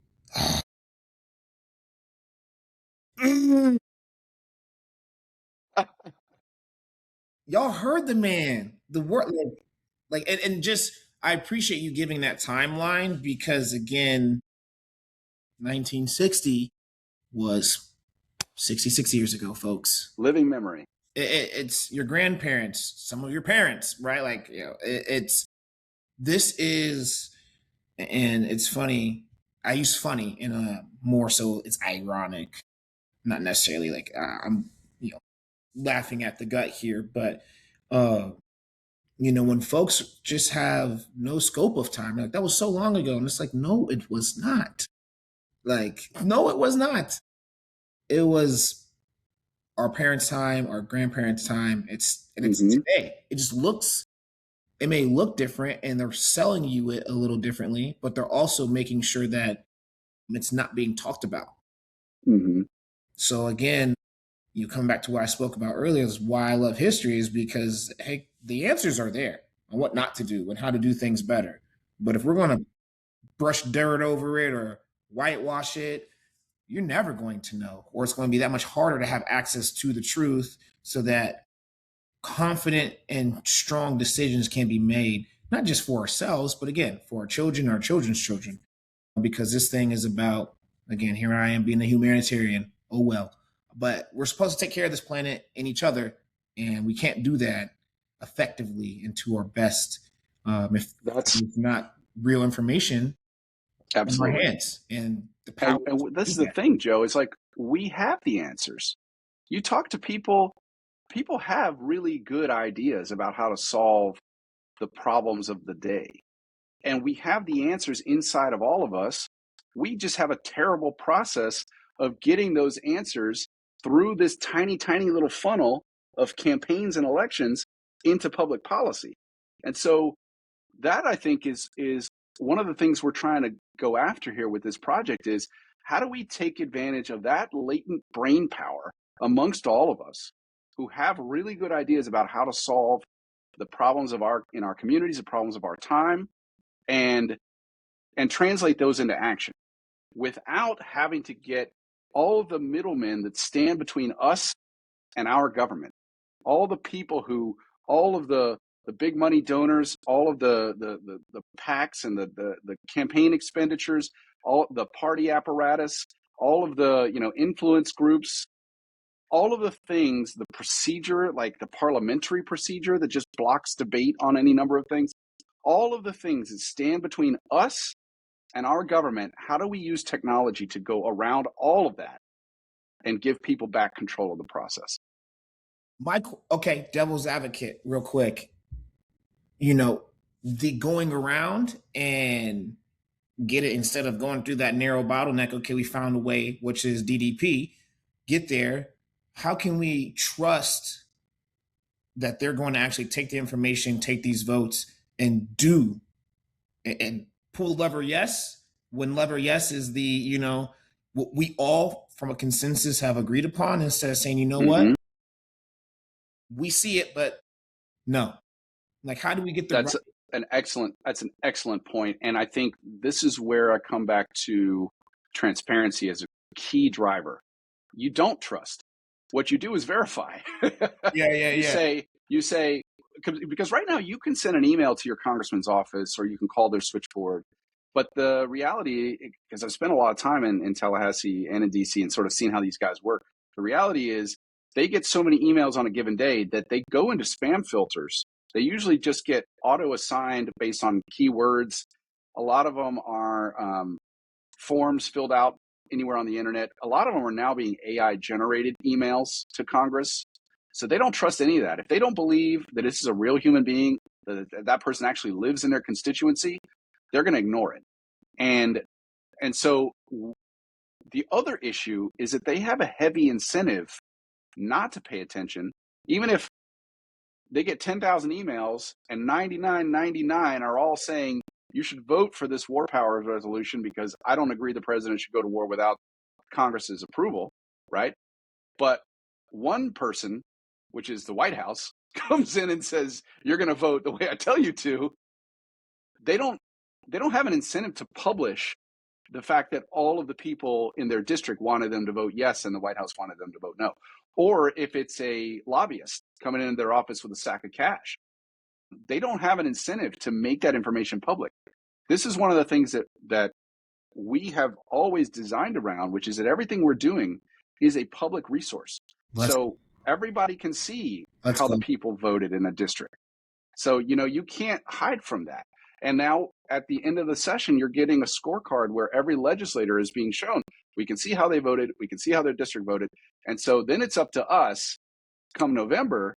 Y'all heard the man. The word, and just I appreciate you giving that timeline because again, 1960 was 66 years ago, folks. Living memory. It's your grandparents, some of your parents, right? Like, it's this is, and it's funny. I use funny in a more so it's ironic, not necessarily like I'm, laughing at the gut here, but when folks just have no scope of time, like that was so long ago, and it's like, no, it was not. Like, no, it was not. It was our parents' time, our grandparents' time. It's today. It just looks. It may look different, and they're selling you it a little differently, but they're also making sure that it's not being talked about. Mm-hmm. So again, you come back to what I spoke about earlier, is why I love history, is because, hey, the answers are there on what not to do and how to do things better. But if we're going to brush dirt over it or whitewash it, you're never going to know, or it's going to be that much harder to have access to the truth so that confident and strong decisions can be made, not just for ourselves, but again, for our children, our children's children, because this thing is about, again, here I am being a humanitarian. Oh, well, but we're supposed to take care of this planet and each other, and we can't do that effectively and to our best if not real information in our hands and the power. And this is the thing, Joe. It's like we have the answers. You talk to people, people have really good ideas about how to solve the problems of the day. And we have the answers inside of all of us. We just have a terrible process of getting those answers through this tiny, tiny little funnel of campaigns and elections into public policy. And so that, I think, is one of the things we're trying to go after here with this project is how do we take advantage of that latent brain power amongst all of us who have really good ideas about how to solve the problems in our communities, the problems of our time, and translate those into action without having to get all of the middlemen that stand between us and our government, all the people all of the big money donors, all of the PACs and the campaign expenditures, all the party apparatus, all of the influence groups, all of the things, the procedure, like the parliamentary procedure that just blocks debate on any number of things, all of the things that stand between us and our government. How do we use technology to go around all of that and give people back control of the process? Okay, devil's advocate, real quick. The going around and get it, instead of going through that narrow bottleneck, okay, we found a way, which is DDP, get there. How can we trust that they're going to actually take the information, take these votes, and do and pull lever yes, when lever yes is the what we all from a consensus have agreed upon, instead of saying, what, we see it, but no. Like, how do we get the that's an excellent point. And I think this is where I come back to transparency as a key driver. You don't trust. What you do is verify. You say, because right now you can send an email to your congressman's office or you can call their switchboard. But the reality, because I've spent a lot of time in Tallahassee and in DC and sort of seen how these guys work, the reality is they get so many emails on a given day that they go into spam filters. They usually just get auto-assigned based on keywords. A lot of them are forms filled out anywhere on the internet. A lot of them are now being AI-generated emails to Congress. So they don't trust any of that. If they don't believe that this is a real human being, that person actually lives in their constituency, they're going to ignore it. And so the other issue is that they have a heavy incentive not to pay attention, even if they get 10,000 emails and 99.99 are all saying you should vote for this war powers resolution because I don't agree the president should go to war without Congress's approval, right? But one person, which is the White House, comes in and says you're going to vote the way I tell you to. They don't have an incentive to publish the fact that all of the people in their district wanted them to vote yes and the White House wanted them to vote no. Or if it's a lobbyist coming into their office with a sack of cash, they don't have an incentive to make that information public. This is one of the things that we have always designed around, which is that everything we're doing is a public resource. So everybody can see how the people voted in a district. So, you can't hide from that. And now at the end of the session, you're getting a scorecard where every legislator is being shown. We can see how they voted. We can see how their district voted. And so then it's up to us come November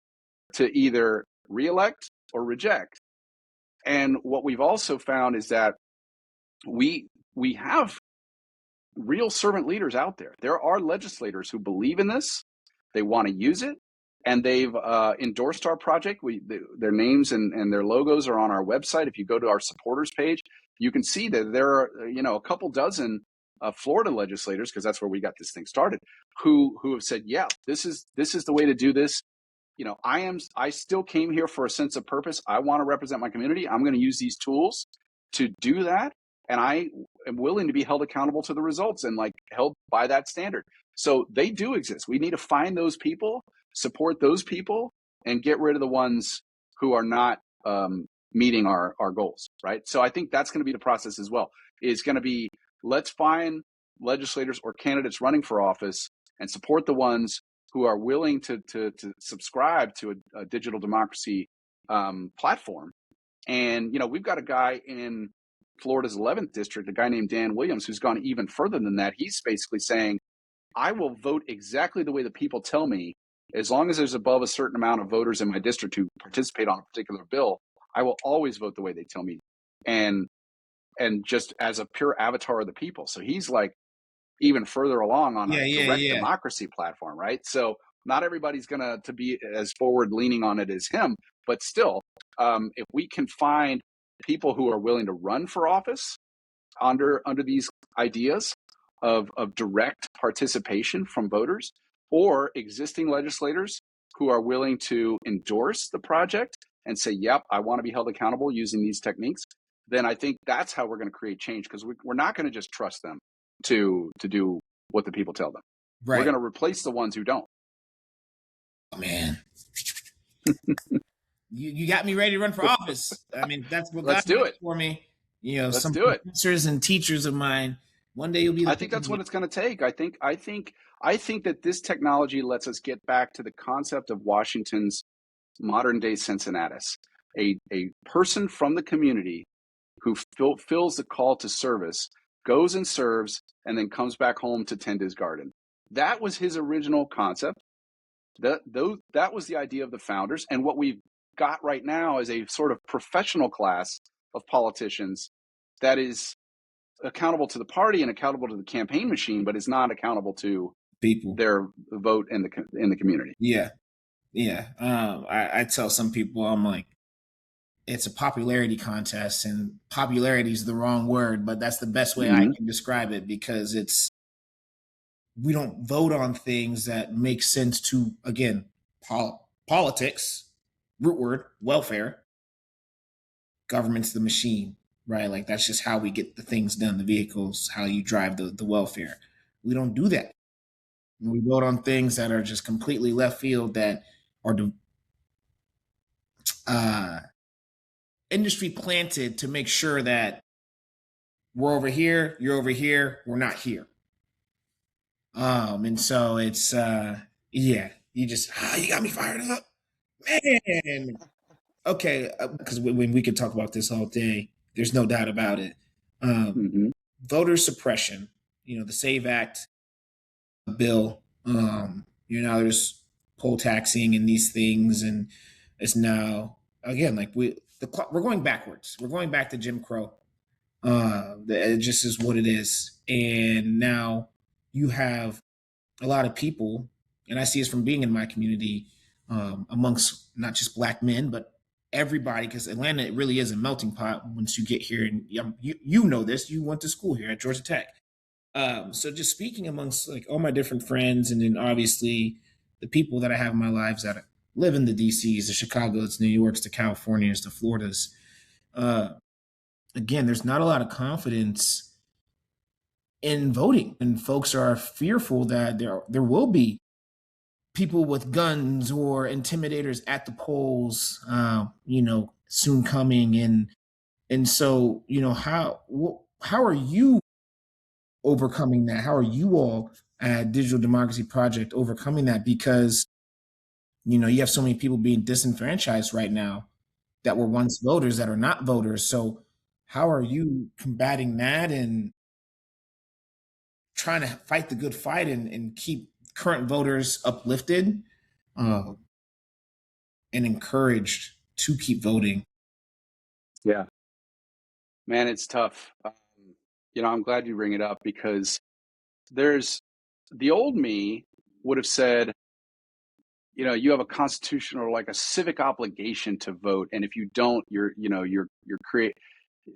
to either reelect or reject. And what we've also found is that we have real servant leaders out there. There are legislators who believe in this. They want to use it. And they've endorsed our project. Their names and their logos are on our website. If you go to our supporters page, you can see that there are a couple dozen Florida legislators, because that's where we got this thing started, who have said, yeah, this is the way to do this. I still came here for a sense of purpose. I want to represent my community. I'm going to use these tools to do that. And I am willing to be held accountable to the results and held by that standard. So they do exist. We need to find those people, support those people, and get rid of the ones who are not meeting our goals, right? So I think that's going to be the process as well. It's going to be, let's find legislators or candidates running for office and support the ones who are willing to subscribe to a digital democracy platform. And, we've got a guy in Florida's 11th district, a guy named Dan Williams, who's gone even further than that. He's basically saying, I will vote exactly the way the people tell me, as long as there's above a certain amount of voters in my district who participate on a particular bill. I will always vote the way they tell me, and just as a pure avatar of the people. So he's even further along on a direct democracy platform, right? So not everybody's gonna to be as forward leaning on it as him, but still, if we can find people who are willing to run for office under these ideas of direct participation from voters, or existing legislators who are willing to endorse the project and say, yep, I want to be held accountable using these techniques, then I think that's how we're going to create change, because we're not going to just trust them to do what the people tell them. Right. We're going to replace the ones who don't. Oh, man. you got me ready to run for office. I mean, that's what Let's God do it for me. Let's some do it. professors and teachers of mine, one day you'll be. I think that's what it's going to take. I think that this technology lets us get back to the concept of Washington's modern day Cincinnatus, a person from the community who fills the call to service, goes and serves, and then comes back home to tend his garden. That was his original concept. That was the idea of the founders. And what we've got right now is a sort of professional class of politicians that is accountable to the party and accountable to the campaign machine, but is not accountable to people, their vote in the community. Yeah. I tell some people, I'm like, it's a popularity contest, and popularity is the wrong word, but that's the best way I can describe it, because we don't vote on things that make sense to, again, politics, root word, welfare, government's the machine, right? That's just how we get the things done, the vehicles, how you drive the welfare. We don't do that. We vote on things that are just completely left field, that are industry planted to make sure that we're over here, you're over here, we're not here. And so it's you just you got me fired up, man. Okay, because when we could talk about this all day, there's no doubt about it. Voter suppression, the SAVE Act bill. There's poll taxing and these things, and it's now again we're going backwards. We're going back to Jim Crow. It just is what it is. And now you have a lot of people, and I see this from being in my community, amongst not just black men, but everybody, because Atlanta, it really is a melting pot once you get here. And you know this, you went to school here at Georgia Tech. So just speaking amongst like all my different friends, and then obviously the people that I have in my lives that live in the DCs, the Chicago's, the New York's, the Californias, the Floridas. Uh, Again, there's not a lot of confidence in voting, and folks are fearful that there will be people with guns or intimidators at the polls, soon coming. And so, how are you overcoming that? How are you all at Digital Democracy Project overcoming that? Because you have so many people being disenfranchised right now that were once voters that are not voters. So how are you combating that and trying to fight the good fight and keep current voters uplifted, uh, and encouraged to keep voting? Yeah, man, it's tough. I'm glad you bring it up because there's the old me would have said, you have a constitutional or like a civic obligation to vote, and if you don't, you're create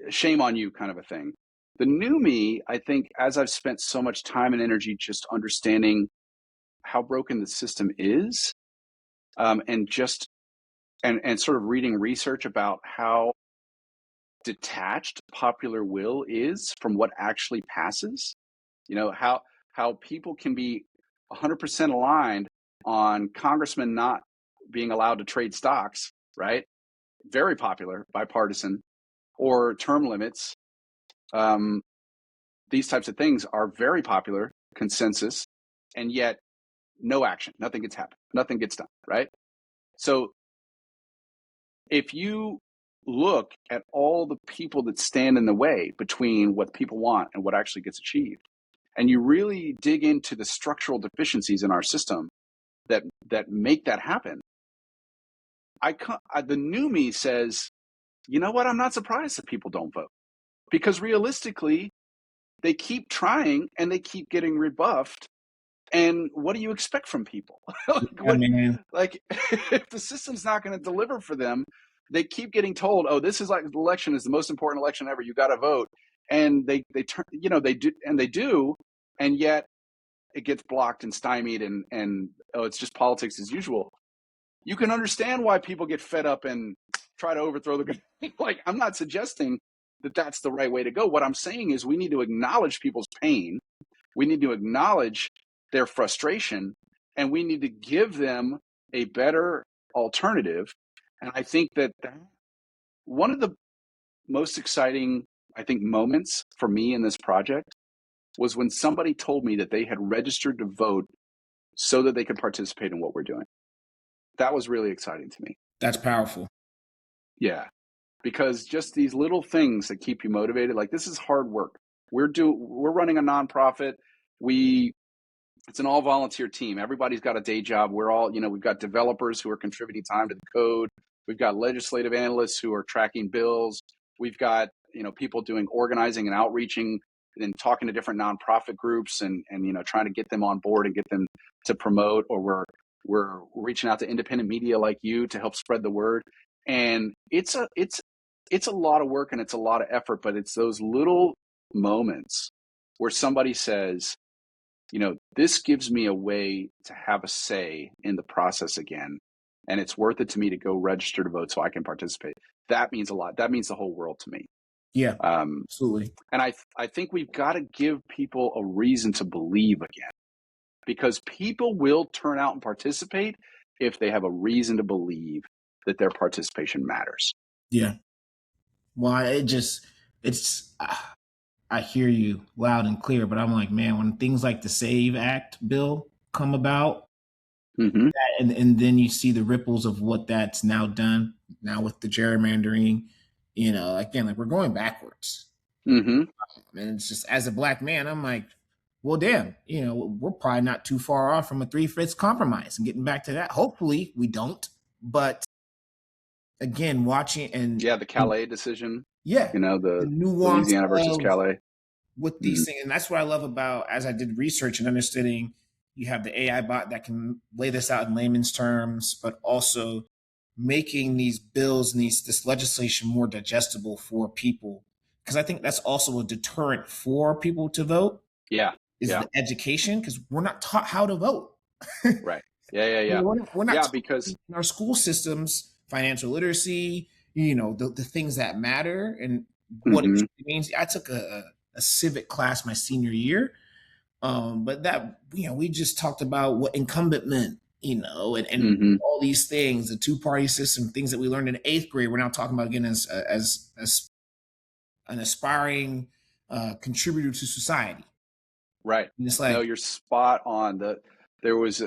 shame on you kind of a thing. The new me, I think, as I've spent so much time and energy just understanding how broken the system is, and just and sort of reading research about how detached popular will is from what actually passes. How people can be 100% aligned on congressmen not being allowed to trade stocks, right? Very popular, bipartisan, or term limits. Um, these types of things are very popular, consensus, and yet no action, nothing gets happened, nothing gets done, right? So if you look at all the people that stand in the way between what people want and what actually gets achieved, and you really dig into the structural deficiencies in our system that make that happen, the new me says, you know what? I'm not surprised that people don't vote, because realistically, they keep trying and they keep getting rebuffed. And what do you expect from people? I mean, Like if the system's not going to deliver for them, they keep getting told, "Oh, this is like the election is the most important election ever. You got to vote," and they turn, they do, and yet it gets blocked and stymied, and oh, it's just politics as usual. You can understand why people get fed up and try to overthrow the like, I'm not suggesting that that's the right way to go. What I'm saying is we need to acknowledge people's pain. We need to acknowledge their frustration, and we need to give them a better alternative. And I think that one of the most exciting, I think, moments for me in this project was when somebody told me that they had registered to vote so that they could participate in what we're doing. That was really exciting to me. that's powerful. Yeah, because just these little things that keep you motivated. Like, this is hard work. We're running a nonprofit. It's an all volunteer team. Everybody's got a day job. We're all, we've got developers who are contributing time to the code. We've got legislative analysts who are tracking bills. We've got, people doing organizing and outreaching and talking to different nonprofit groups and trying to get them on board and get them to promote, or we're reaching out to independent media like you to help spread the word. And it's a lot of work and it's a lot of effort, but it's those little moments where somebody says, this gives me a way to have a say in the process again. And it's worth it to me to go register to vote so I can participate. That means a lot. That means the whole world to me. Yeah, absolutely. And I think we've got to give people a reason to believe again, because people will turn out and participate if they have a reason to believe that their participation matters. Yeah. Well, it's, I hear you loud and clear, but I'm like, man, when things like the SAVE Act bill come about, Mm-hmm. and then you see the ripples of what that's now done now with the gerrymandering, again, like we're going backwards. Mm-hmm. And it's just, as a black man, I'm like, well, damn, we're probably not too far off from a 3/5 compromise and getting back to that. Hopefully we don't. But again, watching and Yeah, the Calais decision. Yeah, the The nuance Louisiana versus of Calais. what Mm-hmm. these things, and that's what I love about, as I did research and understanding, you have the AI bot that can lay this out in layman's terms, but also making these bills and this legislation more digestible for people. Because I think that's also a deterrent for people to vote, Yeah. is Yeah. the education, because we're not taught how to vote. Right. Yeah. We're not Yeah. taught Because, in our school systems financial literacy, the things that matter and what it mm-hmm, means. I took a civic class my senior year, but that, we just talked about what incumbent meant, and mm-hmm. all these things, the two-party system, things that we learned in eighth grade. We're now talking about again as an aspiring contributor to society. Right. And it's No, like, you're spot on. There was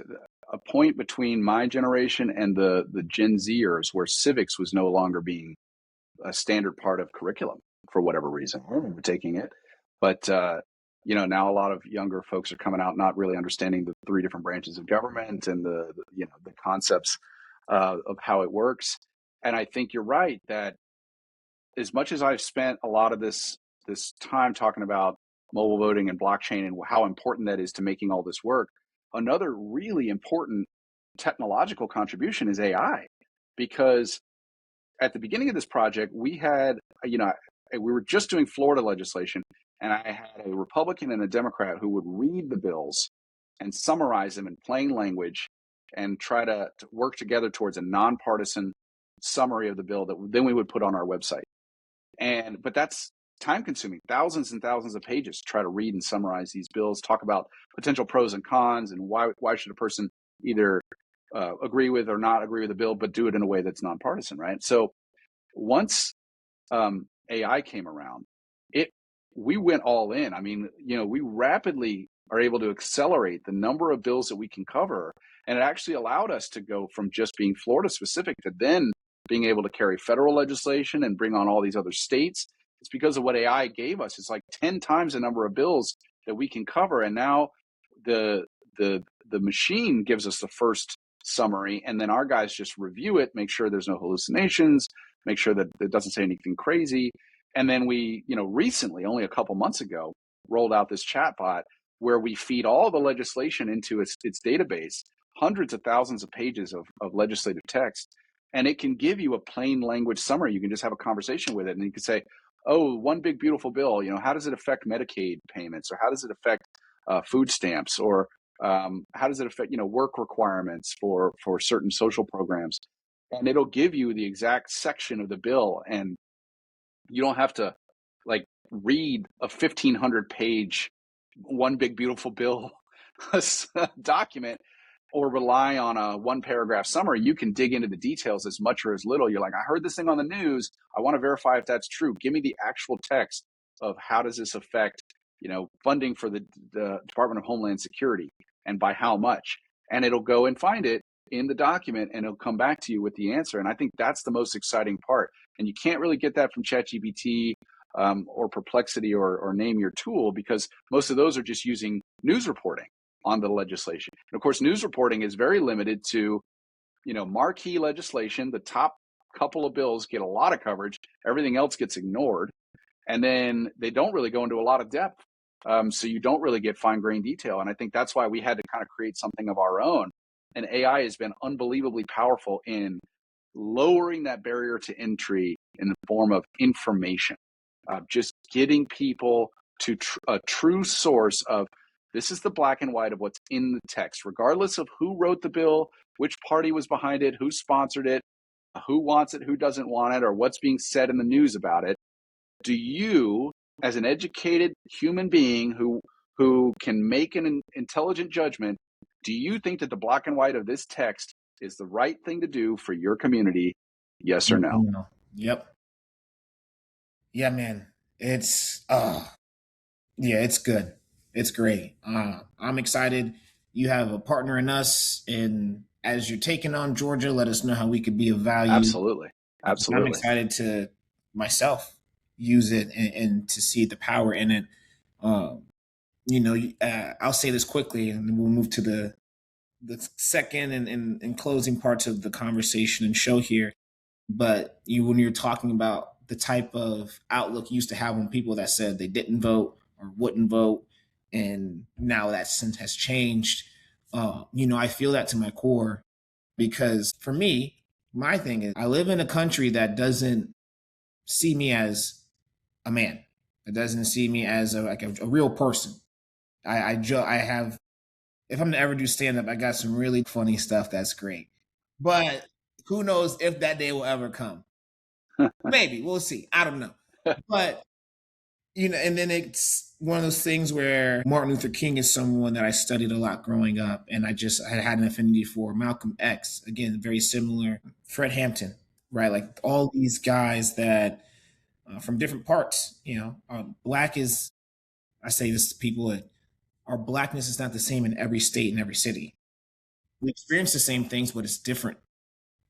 a point between my generation and the Gen Zers where civics was no longer being a standard part of curriculum for whatever reason. I remember taking it, but now a lot of younger folks are coming out not really understanding the three different branches of government and the concepts of how it works. And I think you're right that as much as I've spent a lot of this time talking about mobile voting and blockchain and how important that is to making all this work, another really important technological contribution is AI, because at the beginning of this project, we had, we were just doing Florida legislation, and I had a Republican and a Democrat who would read the bills and summarize them in plain language and try to work together towards a nonpartisan summary of the bill that then we would put on our website. But that's time consuming, thousands and thousands of pages to try to read and summarize these bills, talk about potential pros and cons, and why should a person either agree with or not agree with the bill, but do it in a way that's nonpartisan, right? So once AI came around, we went all in. I mean, we rapidly are able to accelerate the number of bills that we can cover, and it actually allowed us to go from just being Florida specific to then being able to carry federal legislation and bring on all these other states. It's because of what AI gave us. It's like 10 times the number of bills that we can cover, and now the the machine gives us the first summary, and then our guys just review it, make sure there's no hallucinations, make sure that it doesn't say anything crazy. And then we, recently, only a couple months ago, rolled out this chatbot where we feed all the legislation into its database, hundreds of thousands of pages of legislative text, and it can give you a plain language summary. You can just have a conversation with it, and you can say, oh, one big beautiful bill, how does it affect Medicaid payments, or how does it affect food stamps, or how does it affect work requirements for certain social programs? And it'll give you the exact section of the bill, and you don't have to like read a 1,500 page one big beautiful bill document or rely on a one paragraph summary. You can dig into the details as much or as little. You're like, I heard this thing on the news, I want to verify if that's true. Give me the actual text of how does this affect funding for the Department of Homeland Security, and by how much. And it'll go and find it in the document, and it'll come back to you with the answer. And I think that's the most exciting part. And you can't really get that from ChatGPT or Perplexity or name your tool, because most of those are just using news reporting on the legislation. And of course, news reporting is very limited to, marquee legislation. The top couple of bills get a lot of coverage. Everything else gets ignored. And then they don't really go into a lot of depth. So you don't really get fine-grained detail. And I think that's why we had to kind of create something of our own. And AI has been unbelievably powerful in lowering that barrier to entry in the form of information, just getting people to a true source of, this is the black and white of what's in the text, regardless of who wrote the bill, which party was behind it, who sponsored it, who wants it, who doesn't want it, or what's being said in the news about it. Do you, as an educated human being who can make an intelligent judgment, do you think that the black and white of this text is the right thing to do for your community? Yes or no? Yep. Yeah, man. It's yeah, it's good. It's great. I'm excited. You have a partner in us, and as you're taking on Georgia, let us know how we could be of value. Absolutely. I'm Absolutely. excited to myself use it and to see the power in it. Um, I'll say this quickly, and then we'll move to the second and closing parts of the conversation and show here. But when you're talking about the type of outlook you used to have on people that said they didn't vote or wouldn't vote, and now that sense has changed. I feel that to my core because for me, my thing is I live in a country that doesn't see me as a man. It doesn't see me as a real person. I have, if I'm to ever do stand up, I got some really funny stuff that's great. But who knows if that day will ever come? Maybe we'll see. I don't know. But and then it's one of those things where Martin Luther King is someone that I studied a lot growing up, and I had an affinity for Malcolm X. Again, very similar. Fred Hampton, right? Like all these guys that from different parts. Black is. I say this to people that our blackness is not the same in every state and every city. We experience the same things, but it's different,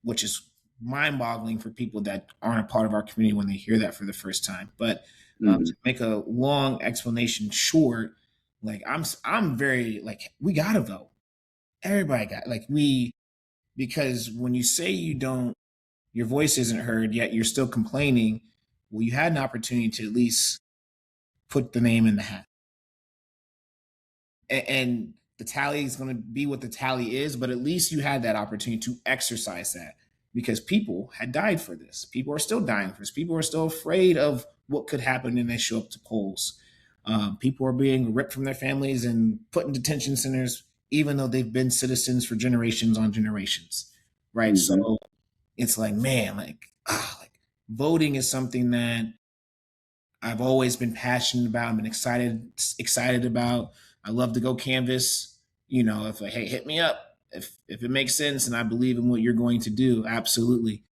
which is mind-boggling for people that aren't a part of our community when they hear that for the first time. But Hmm. to make a long explanation short, like I'm very like we gotta vote. Everybody got like we because when you say you don't, your voice isn't heard, yet you're still complaining. Well, you had an opportunity to at least put the name in the hat, and the tally is going to be what the tally is, but at least you had that opportunity to exercise that because people had died for this. People are still dying for this. People are still afraid of what could happen when they show up to polls. People are being ripped from their families and put in detention centers, even though they've been citizens for generations on generations. Right. Hmm. So it's like, man, like voting is something that I've always been passionate about. I've been excited about. I love to go canvas. If like, hey, hit me up if it makes sense and I believe in what you're going to do. Absolutely,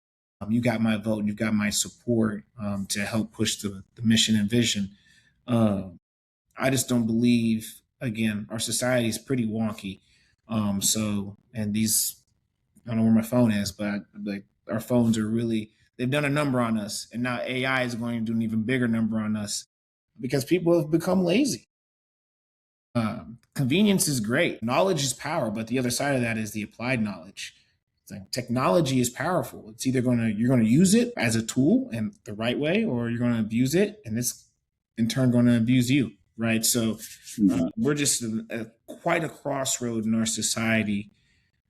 you got my vote. You've got my support to help push the mission and vision. Um, I just don't believe. Again, our society is pretty wonky. And these I don't know where my phone is, but like our phones are really they've done a number on us, and now AI is going to do an even bigger number on us because people have become lazy. Convenience is great, knowledge is power, but the other side of that is the applied knowledge. It's like technology is powerful. It's either you're gonna use it as a tool and the right way, or you're gonna abuse it, and it's in turn going to abuse you, right? So Hmm. we're just quite a crossroad in our society,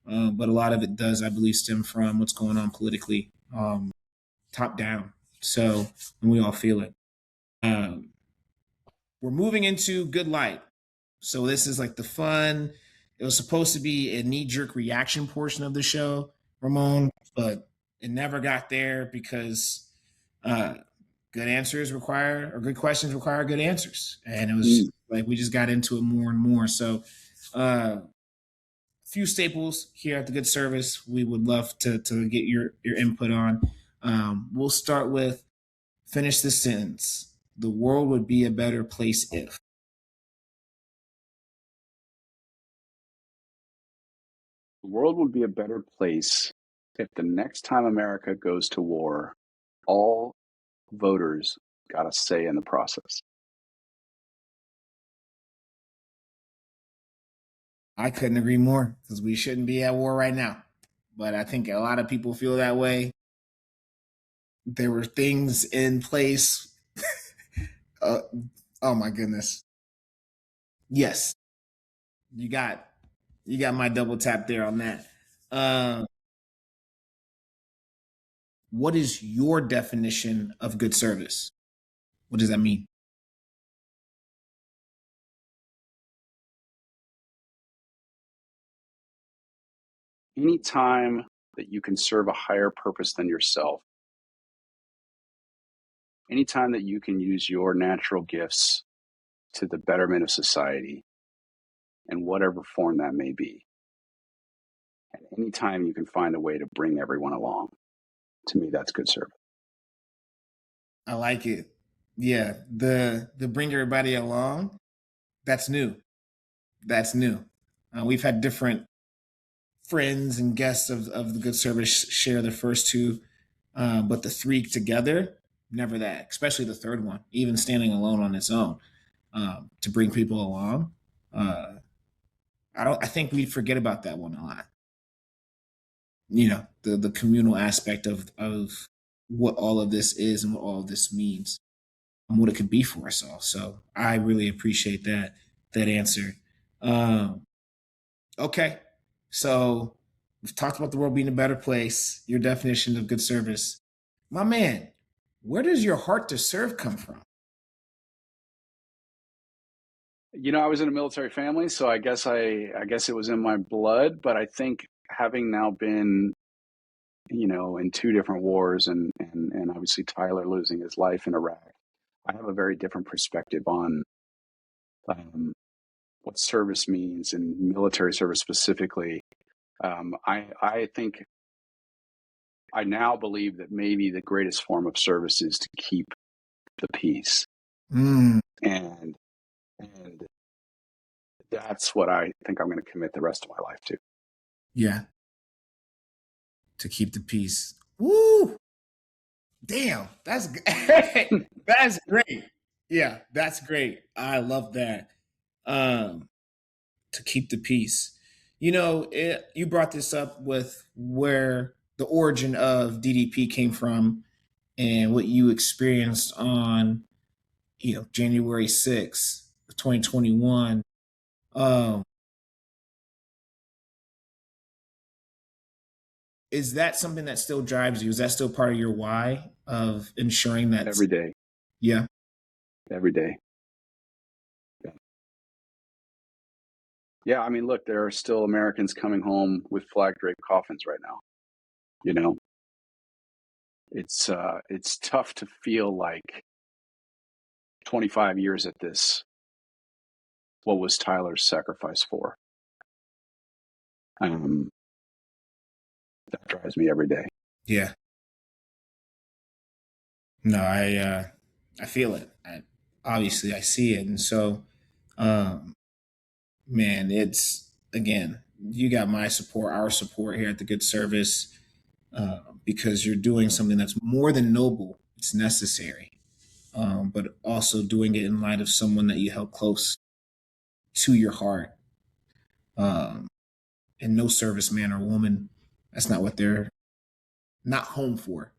but a lot of it does, I believe, stem from what's going on politically, top down. So, and we all feel it. Um, we're moving into good light. So this is like the fun. It was supposed to be a knee jerk reaction portion of the show, Ramon, but it never got there because uh, good answers require or good questions require good answers, and it was like we just got into it more and more. So few staples here at the Good Service we would love to get your input on. We'll start with finish the sentence. The world would be a better place if. The world would be a better place if the next time America goes to war, all voters got a say in the process. I couldn't agree more because we shouldn't be at war right now. But I think a lot of people feel that way. There were things in place. Uh, oh my goodness. Yes, you got you got my double tap there on that. Uh, what is your definition of good service? What does that mean? Anytime that you can serve a higher purpose than yourself, anytime that you can use your natural gifts to the betterment of society in whatever form that may be, and anytime you can find a way to bring everyone along, to me, that's good service. I like it. Yeah, the bring everybody along. That's new. That's new. We've had different friends and guests of the good service share the first two, but the three together, never that. Especially the third one, even standing alone on its own, to bring people along. Uh, I don't. I think we forget about that one a lot. The communal aspect of what all of this is and what all of this means and what it could be for us all. So I really appreciate that answer. Um, okay, so we've talked about the world being a better place. Your definition of good service, my man. Where does your heart to serve come from? I was in a military family, so I guess it was in my blood. But I think having now been, in two different wars, and obviously Tyler losing his life in Iraq, I have a very different perspective on what service means and military service specifically. I think I now believe that maybe the greatest form of service is to keep the peace, Mm, and and that's what I think I'm going to commit the rest of my life to. yeah, to keep the peace. Woo! Damn, that's that's great. Yeah, that's great. I love that. Um, to keep the peace. You brought this up with where the origin of DDP came from and what you experienced on, January 6th, 2021. Um, is that something that still drives you? Is that still part of your why of ensuring that? Every day, Yeah. every day. Yeah. Yeah, I mean, look, there are still Americans coming home with flag draped coffins right now. You know, it's tough to feel like 25 years at this. What was Tyler's sacrifice for? Um, that drives me every day. Yeah. No, I feel it. Obviously I see it. And so um man, it's again, you got my support, our support here at the Good Service, because you're doing something that's more than noble. It's necessary, but also doing it in light of someone that you held close to your heart. Um, and no serviceman or woman, that's not what they're not home for,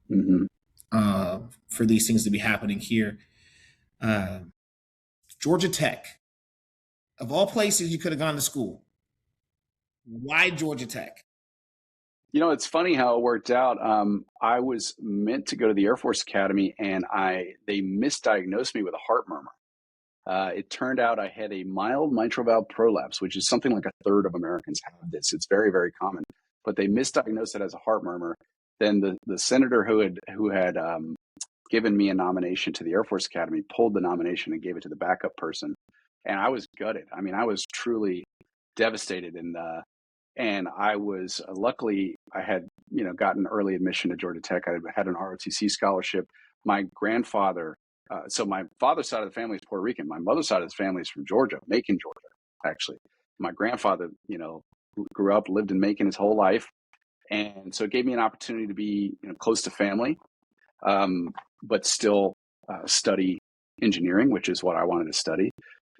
Hmm. for these things to be happening here. Uh, Georgia Tech, of all places you could have gone to school, why Georgia Tech? It's funny how it worked out. I was meant to go to the Air Force Academy, and they misdiagnosed me with a heart murmur. It turned out I had a mild mitral valve prolapse, which is something like a third of Americans have this. It's very, very common, but they misdiagnosed it as a heart murmur. Then the senator who had given me a nomination to the Air Force Academy pulled the nomination and gave it to the backup person, and I was gutted. I mean, I was truly devastated, and I was luckily I had gotten early admission to Georgia Tech. I had an ROTC scholarship. My grandfather, so my father's side of the family is Puerto Rican. My mother's side of the family is from Georgia, Macon, Georgia, actually. My grandfather, grew up, lived in Macon his whole life, and so it gave me an opportunity to be close to family, but still study engineering, which is what I wanted to study,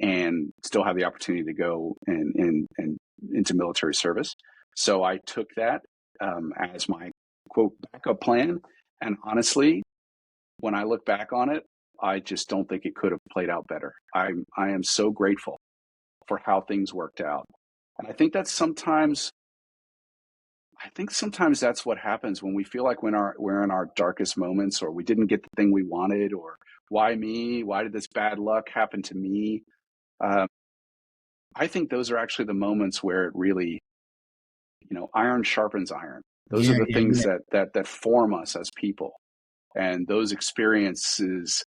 and still have the opportunity to go and into military service. So I took that as my quote backup plan. And honestly, when I look back on it, I just don't think it could have played out better. I am so grateful for how things worked out. And I think sometimes that's what happens when we feel like we're in our darkest moments, or we didn't get the thing we wanted, or why me? Why did this bad luck happen to me? Um, I think those are actually the moments where it really, iron sharpens iron. Those are Yeah, the yeah, things yeah. that form us as people, and those experiences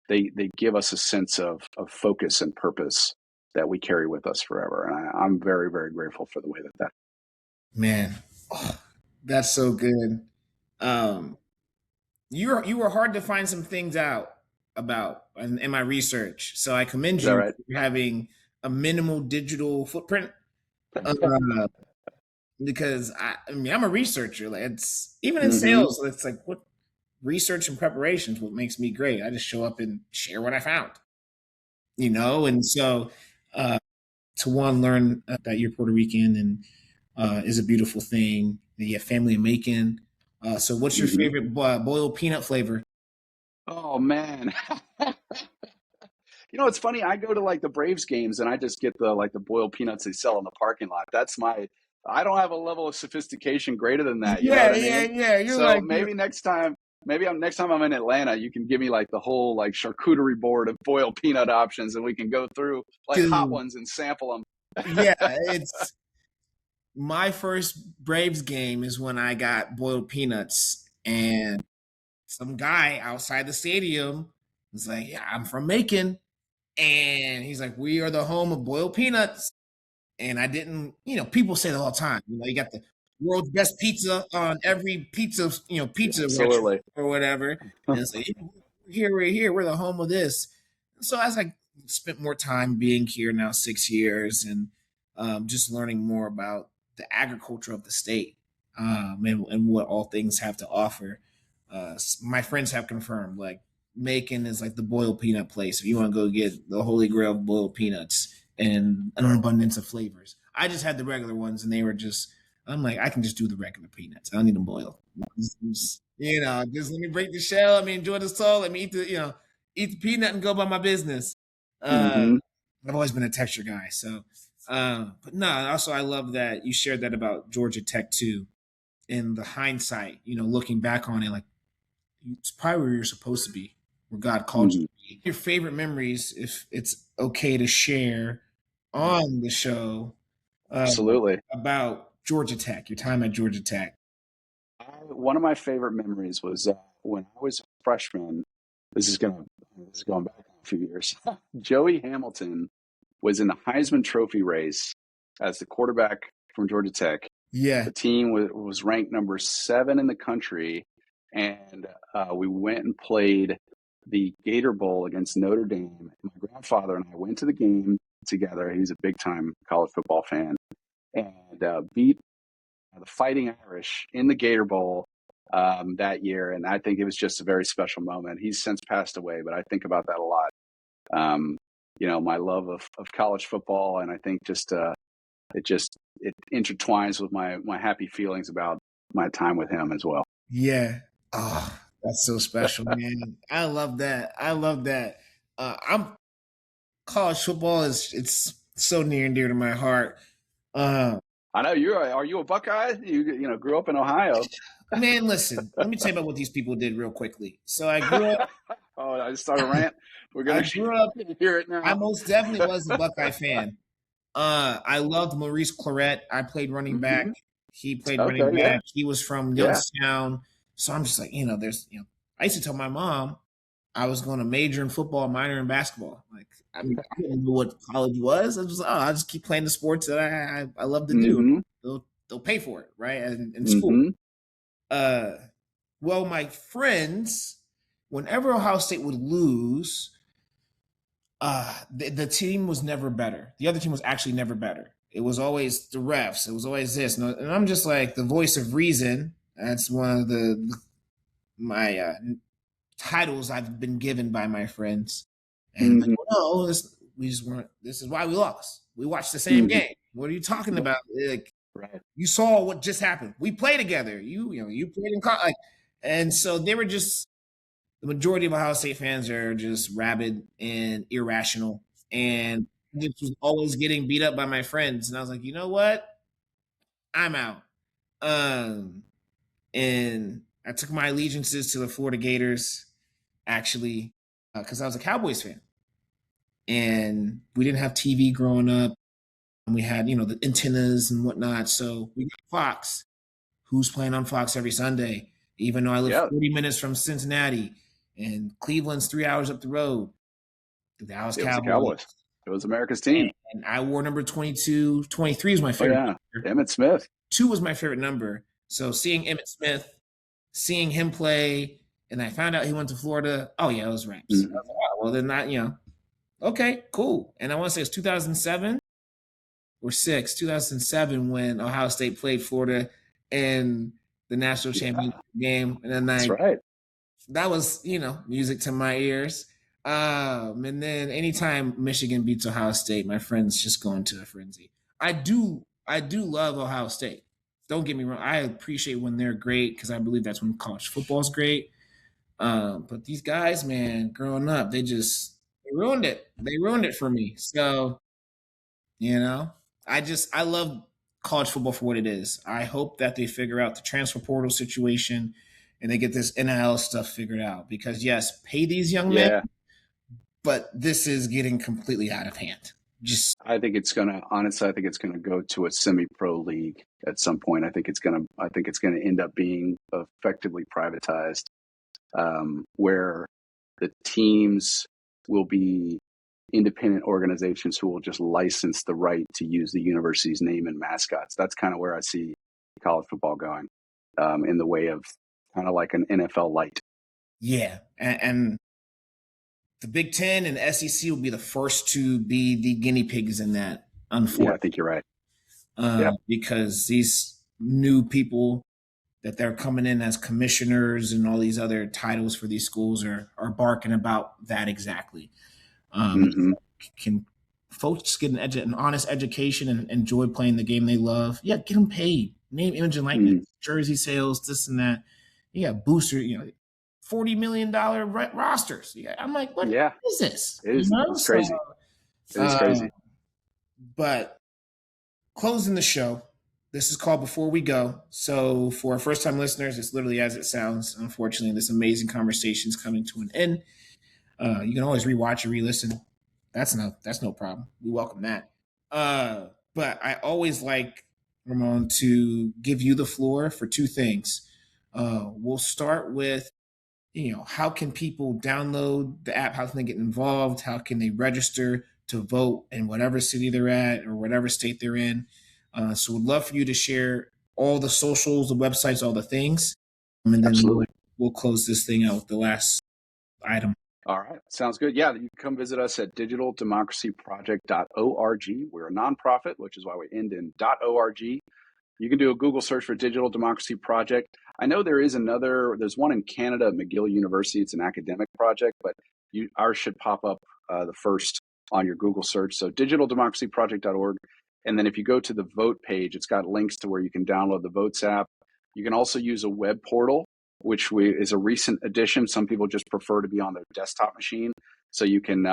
they give us a sense of focus and purpose that we carry with us forever. And I'm very, very grateful for the way that. Man, oh, that's so good. Um, you were hard to find some things out about in my research, so I commend Is that you right? for having a minimal digital footprint. Uh, because I mean, I'm a researcher. Like it's even in Hmm. sales, it's like what research and preparation is what makes me great. I just show up and share what I found, and so uh, to one learn that you're Puerto Rican and is a beautiful thing. That you have family in Macon. So what's your Hmm. favorite boiled peanut flavor? Oh man. You know, it's funny. I go to like the Braves games and I just get the like the boiled peanuts they sell in the parking lot. That's my. I don't have a level of sophistication greater than that. You know what Yeah, I yeah, mean? yeah. You're So like, you're, maybe next time, next time I'm in Atlanta, you can give me like the whole like charcuterie board of boiled peanut options, and we can go through like hot dude. ones and sample them. Yeah, it's my first Braves game is when I got boiled peanuts, and some guy outside the stadium was like, "Yeah, I'm from Macon," and he's like, "We are the home of boiled peanuts." And I didn't, people say that all the time. You got the world's best pizza on every pizza, pizza restaurant Absolutely. or whatever. And it's like, we're here, we're the home of this. And so as I spent more time being here now 6 years and just learning more about the agriculture of the state and what all things have to offer, my friends have confirmed like Macon is like the boiled peanut place. If you want to go get the holy grail of boiled peanuts and an abundance of flavors. I just had the regular ones, and they were just. I'm like, I can just do the regular peanuts. I don't need them boiled. Just let me break the shell. Let me enjoy the soul. Let me eat the peanut and go about my business. Uh, Hmm. I've always been a texture guy, so. But no, also I love that you shared that about Georgia Tech too. In the hindsight, looking back on it, like it's probably where you're supposed to be, where God called you Hmm. to be. Your favorite memories, if it's okay to share on the show, uh, Absolutely. about Georgia Tech, your time at Georgia Tech. One of my favorite memories was when I was a freshman. This is going back a few years. Joey Hamilton was in the Heisman Trophy race as the quarterback from Georgia Tech. Yeah, The team was ranked number 7 in the country, and we went and played the Gator Bowl against Notre Dame. My grandfather and I went to the game together. He's a big time college football fan, and beat the Fighting Irish in the Gator Bowl that year. And I think it was just a very special moment. He's since passed away, but I think about that a lot. Um, my love of college football, and I think it intertwines with my happy feelings about my time with him as well. yeah. Oh, that's so special, man. I love that. I love that. I'm college football is it's so near and dear to my heart. Uh, I know are you a Buckeye? You grew up in Ohio. Man, listen. Let me tell you about what these people did real quickly. So I grew up. Oh, I just started a rant. We're I gonna grew up. hear it I now. most definitely was a Buckeye fan. I loved Maurice Claret. I played running back. Hmm. He played running Okay, yeah, back. He was from yeah. Youngstown. So I'm just like, I used to tell my mom I was going to major in football, minor in basketball. Like, I mean, I didn't know what college was. I was just, I just keep playing the sports that I love to do. Hmm. They'll pay for it, right? And in school. Hmm. Uh, well, my friends, whenever Ohio State would lose, the team was never better. The other team was actually never better. It was always the refs. It was always this, and I'm just like the voice of reason. That's one of my titles I've been given by my friends. And like, Hmm. well, no, we just weren't. This is why we lost. We watched the same Hmm. game. What are you talking about? Like, Right. you saw what just happened. We play together. You played in college, and so they were just the majority of Ohio State fans are just rabid and irrational, and this was always getting beat up by my friends. And I was like, you know what? I'm out. Um, and I took my allegiances to the Florida Gators, actually, because I was a Cowboys fan, and we didn't have TV growing up. And we had, the antennas and whatnot. So we got Fox. Who's playing on Fox every Sunday? Even though I live Yeah. 40 minutes from Cincinnati and Cleveland's 3 hours up the road, the Dallas It was the Cowboys. Cowboys. It was America's team. And I wore number 22. 23 is my Oh favorite yeah, number. Emmett Smith. 2 was my favorite number. So seeing Emmett Smith, seeing him play, and I found out he went to Florida. Oh yeah, it was Raps. I Hmm. was like, oh, well then that, okay, cool. And I want to say it's 2007 or 2007 when Ohio State played Florida in the national championship Yeah, game. And then that's right. that was, music to my ears. And then anytime Michigan beats Ohio State, my friends just go into a frenzy. I do love Ohio State. Don't get me wrong. I appreciate when they're great because I believe that's when college football is great. But these guys, man, growing up, they ruined it. They ruined it for me. So you know, I love college football for what it is. I hope that they figure out the transfer portal situation and they get this NIL stuff figured out because yes, pay these young men, Yeah, but this is getting completely out of hand. Just I think it's gonna honestly. I think it's gonna go to a semi-pro league at some point. I think it's gonna. I think it's gonna end up being effectively privatized, where the teams will be independent organizations who will just license the right to use the university's name and mascots. That's kind of where I see college football going, in the way of kind of like an NFL light. yeah, and the Big Ten and the SEC will be the first to be the guinea pigs in that, Yeah, I unfortunately, think you're right. Yeah. because these new people that they're coming in as commissioners and all these other titles for these schools are barking about that exactly. Hmm. Can folks get an honest education and enjoy playing the game they love? Yeah, get them paid. Name, image, and likeness, Hmm. jersey sales, this and that. Yeah, booster. $40 million rosters. Yeah, I'm like, what Yeah, is this? it is. It's So, crazy. It is uh, crazy. but closing the show. This is called Before We Go. So, for our first time listeners, it's literally as it sounds. Unfortunately, this amazing conversation is coming to an end. You can always rewatch or re-listen. That's no problem. We welcome that. But I always like Ramon to give you the floor for two things. We'll start with how can people download the app? How can they get involved? How can they register to vote in whatever city they're at or whatever state they're in? So we'd love for you to share all the socials, the websites, all the things, and then Absolutely. we'll close this thing out with the last item. All right. Sounds good. Yeah, you can come visit us at digitaldemocracyproject.org. We're a nonprofit, which is why we end in .org. You can do a Google search for Digital Democracy Project. I know there's one in Canada at McGill University. It's an academic project, but ours should pop up the first on your Google search. So digitaldemocracyproject.org. And then if you go to the vote page, it's got links to where you can download the Votes app. You can also use a web portal, which is a recent addition. Some people just prefer to be on their desktop machine. So you can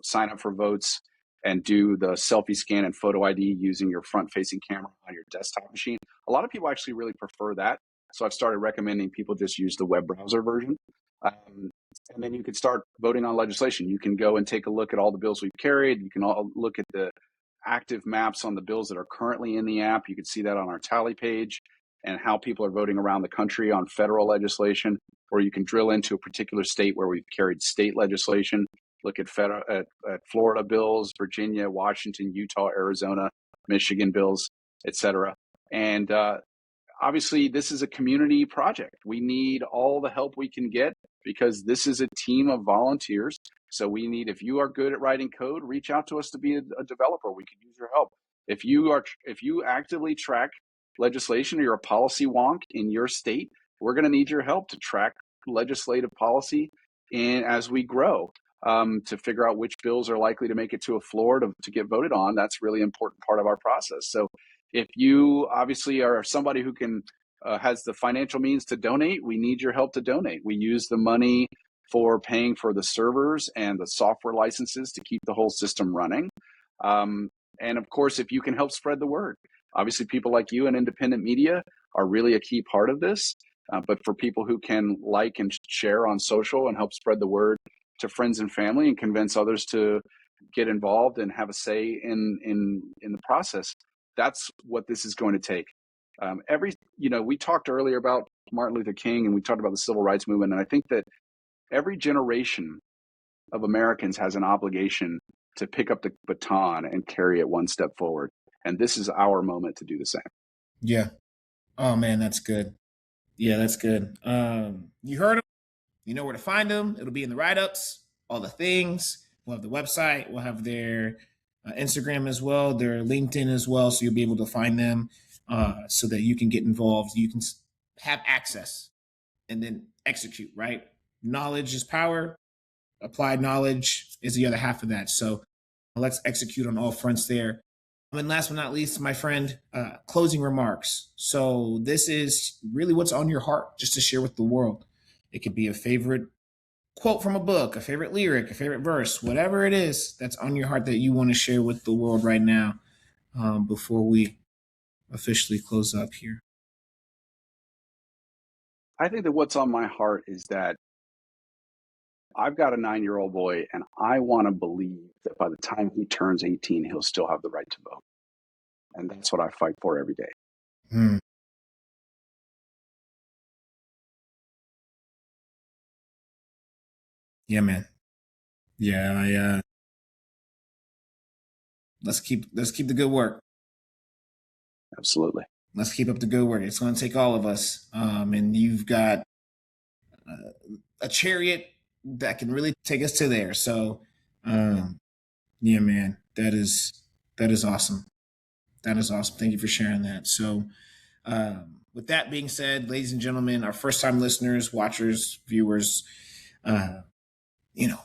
sign up for votes and do the selfie scan and photo ID using your front-facing camera on your desktop machine. A lot of people actually really prefer that. So I've started recommending people just use the web browser version. And then you can start voting on legislation. You can go and take a look at all the bills we've carried. You can all look at the active maps on the bills that are currently in the app. You can see that on our tally page and how people are voting around the country on federal legislation, or you can drill into a particular state where we've carried state legislation, look at Florida bills, Virginia, Washington, Utah, Arizona, Michigan bills, etc. And obviously, this is a community project. We need all the help we can get because this is a team of volunteers. So if you are good at writing code, reach out to us to be a developer. We can use your help. If you actively track legislation or you're a policy wonk in your state, we're going to need your help to track legislative policy as we grow, to figure out which bills are likely to make it to a floor to get voted on. That's a really important part of our process. So if you obviously are somebody who has the financial means to donate, we need your help to donate. We use the money for paying for the servers and the software licenses to keep the whole system running. And of course, if you can help spread the word, obviously people like you and independent media are really a key part of this. But for people who can like and share on social and help spread the word to friends and family and convince others to get involved and have a say in the process, that's what this is going to take. We talked earlier about Martin Luther King and we talked about the civil rights movement. And I think that every generation of Americans has an obligation to pick up the baton and carry it one step forward. And this is our moment to do the same. Yeah. Oh man, that's good. Yeah, that's good. You heard them. You know where to find them. It'll be in the write-ups, all the things. We'll have the website. We'll have their Instagram as well, their LinkedIn as well, so you'll be able to find them so that you can get involved. You can have access and then execute. Right? Knowledge is power. Applied knowledge is the other half of that. So let's execute on all fronts there. And last but not least, my friend, closing remarks. So this is really what's on your heart, just to share with the world. It could be a favorite quote from a book, a favorite lyric, a favorite verse, whatever it is that's on your heart that you want to share with the world right now, before we officially close up here. I think that what's on my heart is that I've got a 9-year-old boy, and I want to believe that by the time he turns 18, he'll still have the right to vote. And that's what I fight for every day. Hmm. Yeah, man. Yeah, let's keep the good work. Absolutely. Let's keep up the good work. It's going to take all of us. And you've got a chariot that can really take us to there. So, yeah, man, that is awesome. That is awesome. Thank you for sharing that. So, with that being said, ladies and gentlemen, our first time listeners, watchers, viewers, uh, you know,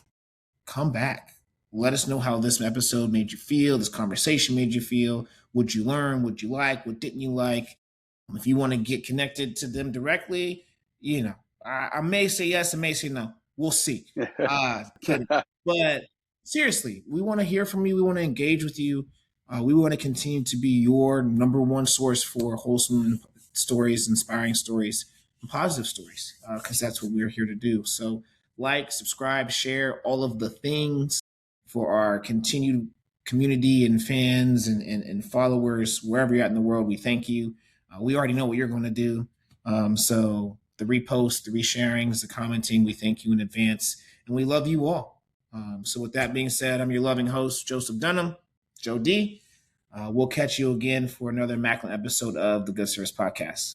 come back. Let us know how this episode made you feel, this conversation made you feel. Would you learn? Would you like? What didn't you like? If you want to get connected to them directly, I may say yes, I may say no. We'll see. Kidding. But seriously, we want to hear from you. We want to engage with you. We want to continue to be your number one source for wholesome stories, inspiring stories, and positive stories, because that's what we're here to do. So, like, subscribe, share all of the things for our continued community and fans and followers wherever you're at in the world. We thank you. We already know what you're going to do. So the reposts, the resharings, the commenting, we thank you in advance, and we love you all. So with that being said, I'm your loving host, Joseph Dunham, Joe D. We'll catch you again for another Macklin episode of the Good Service Podcast.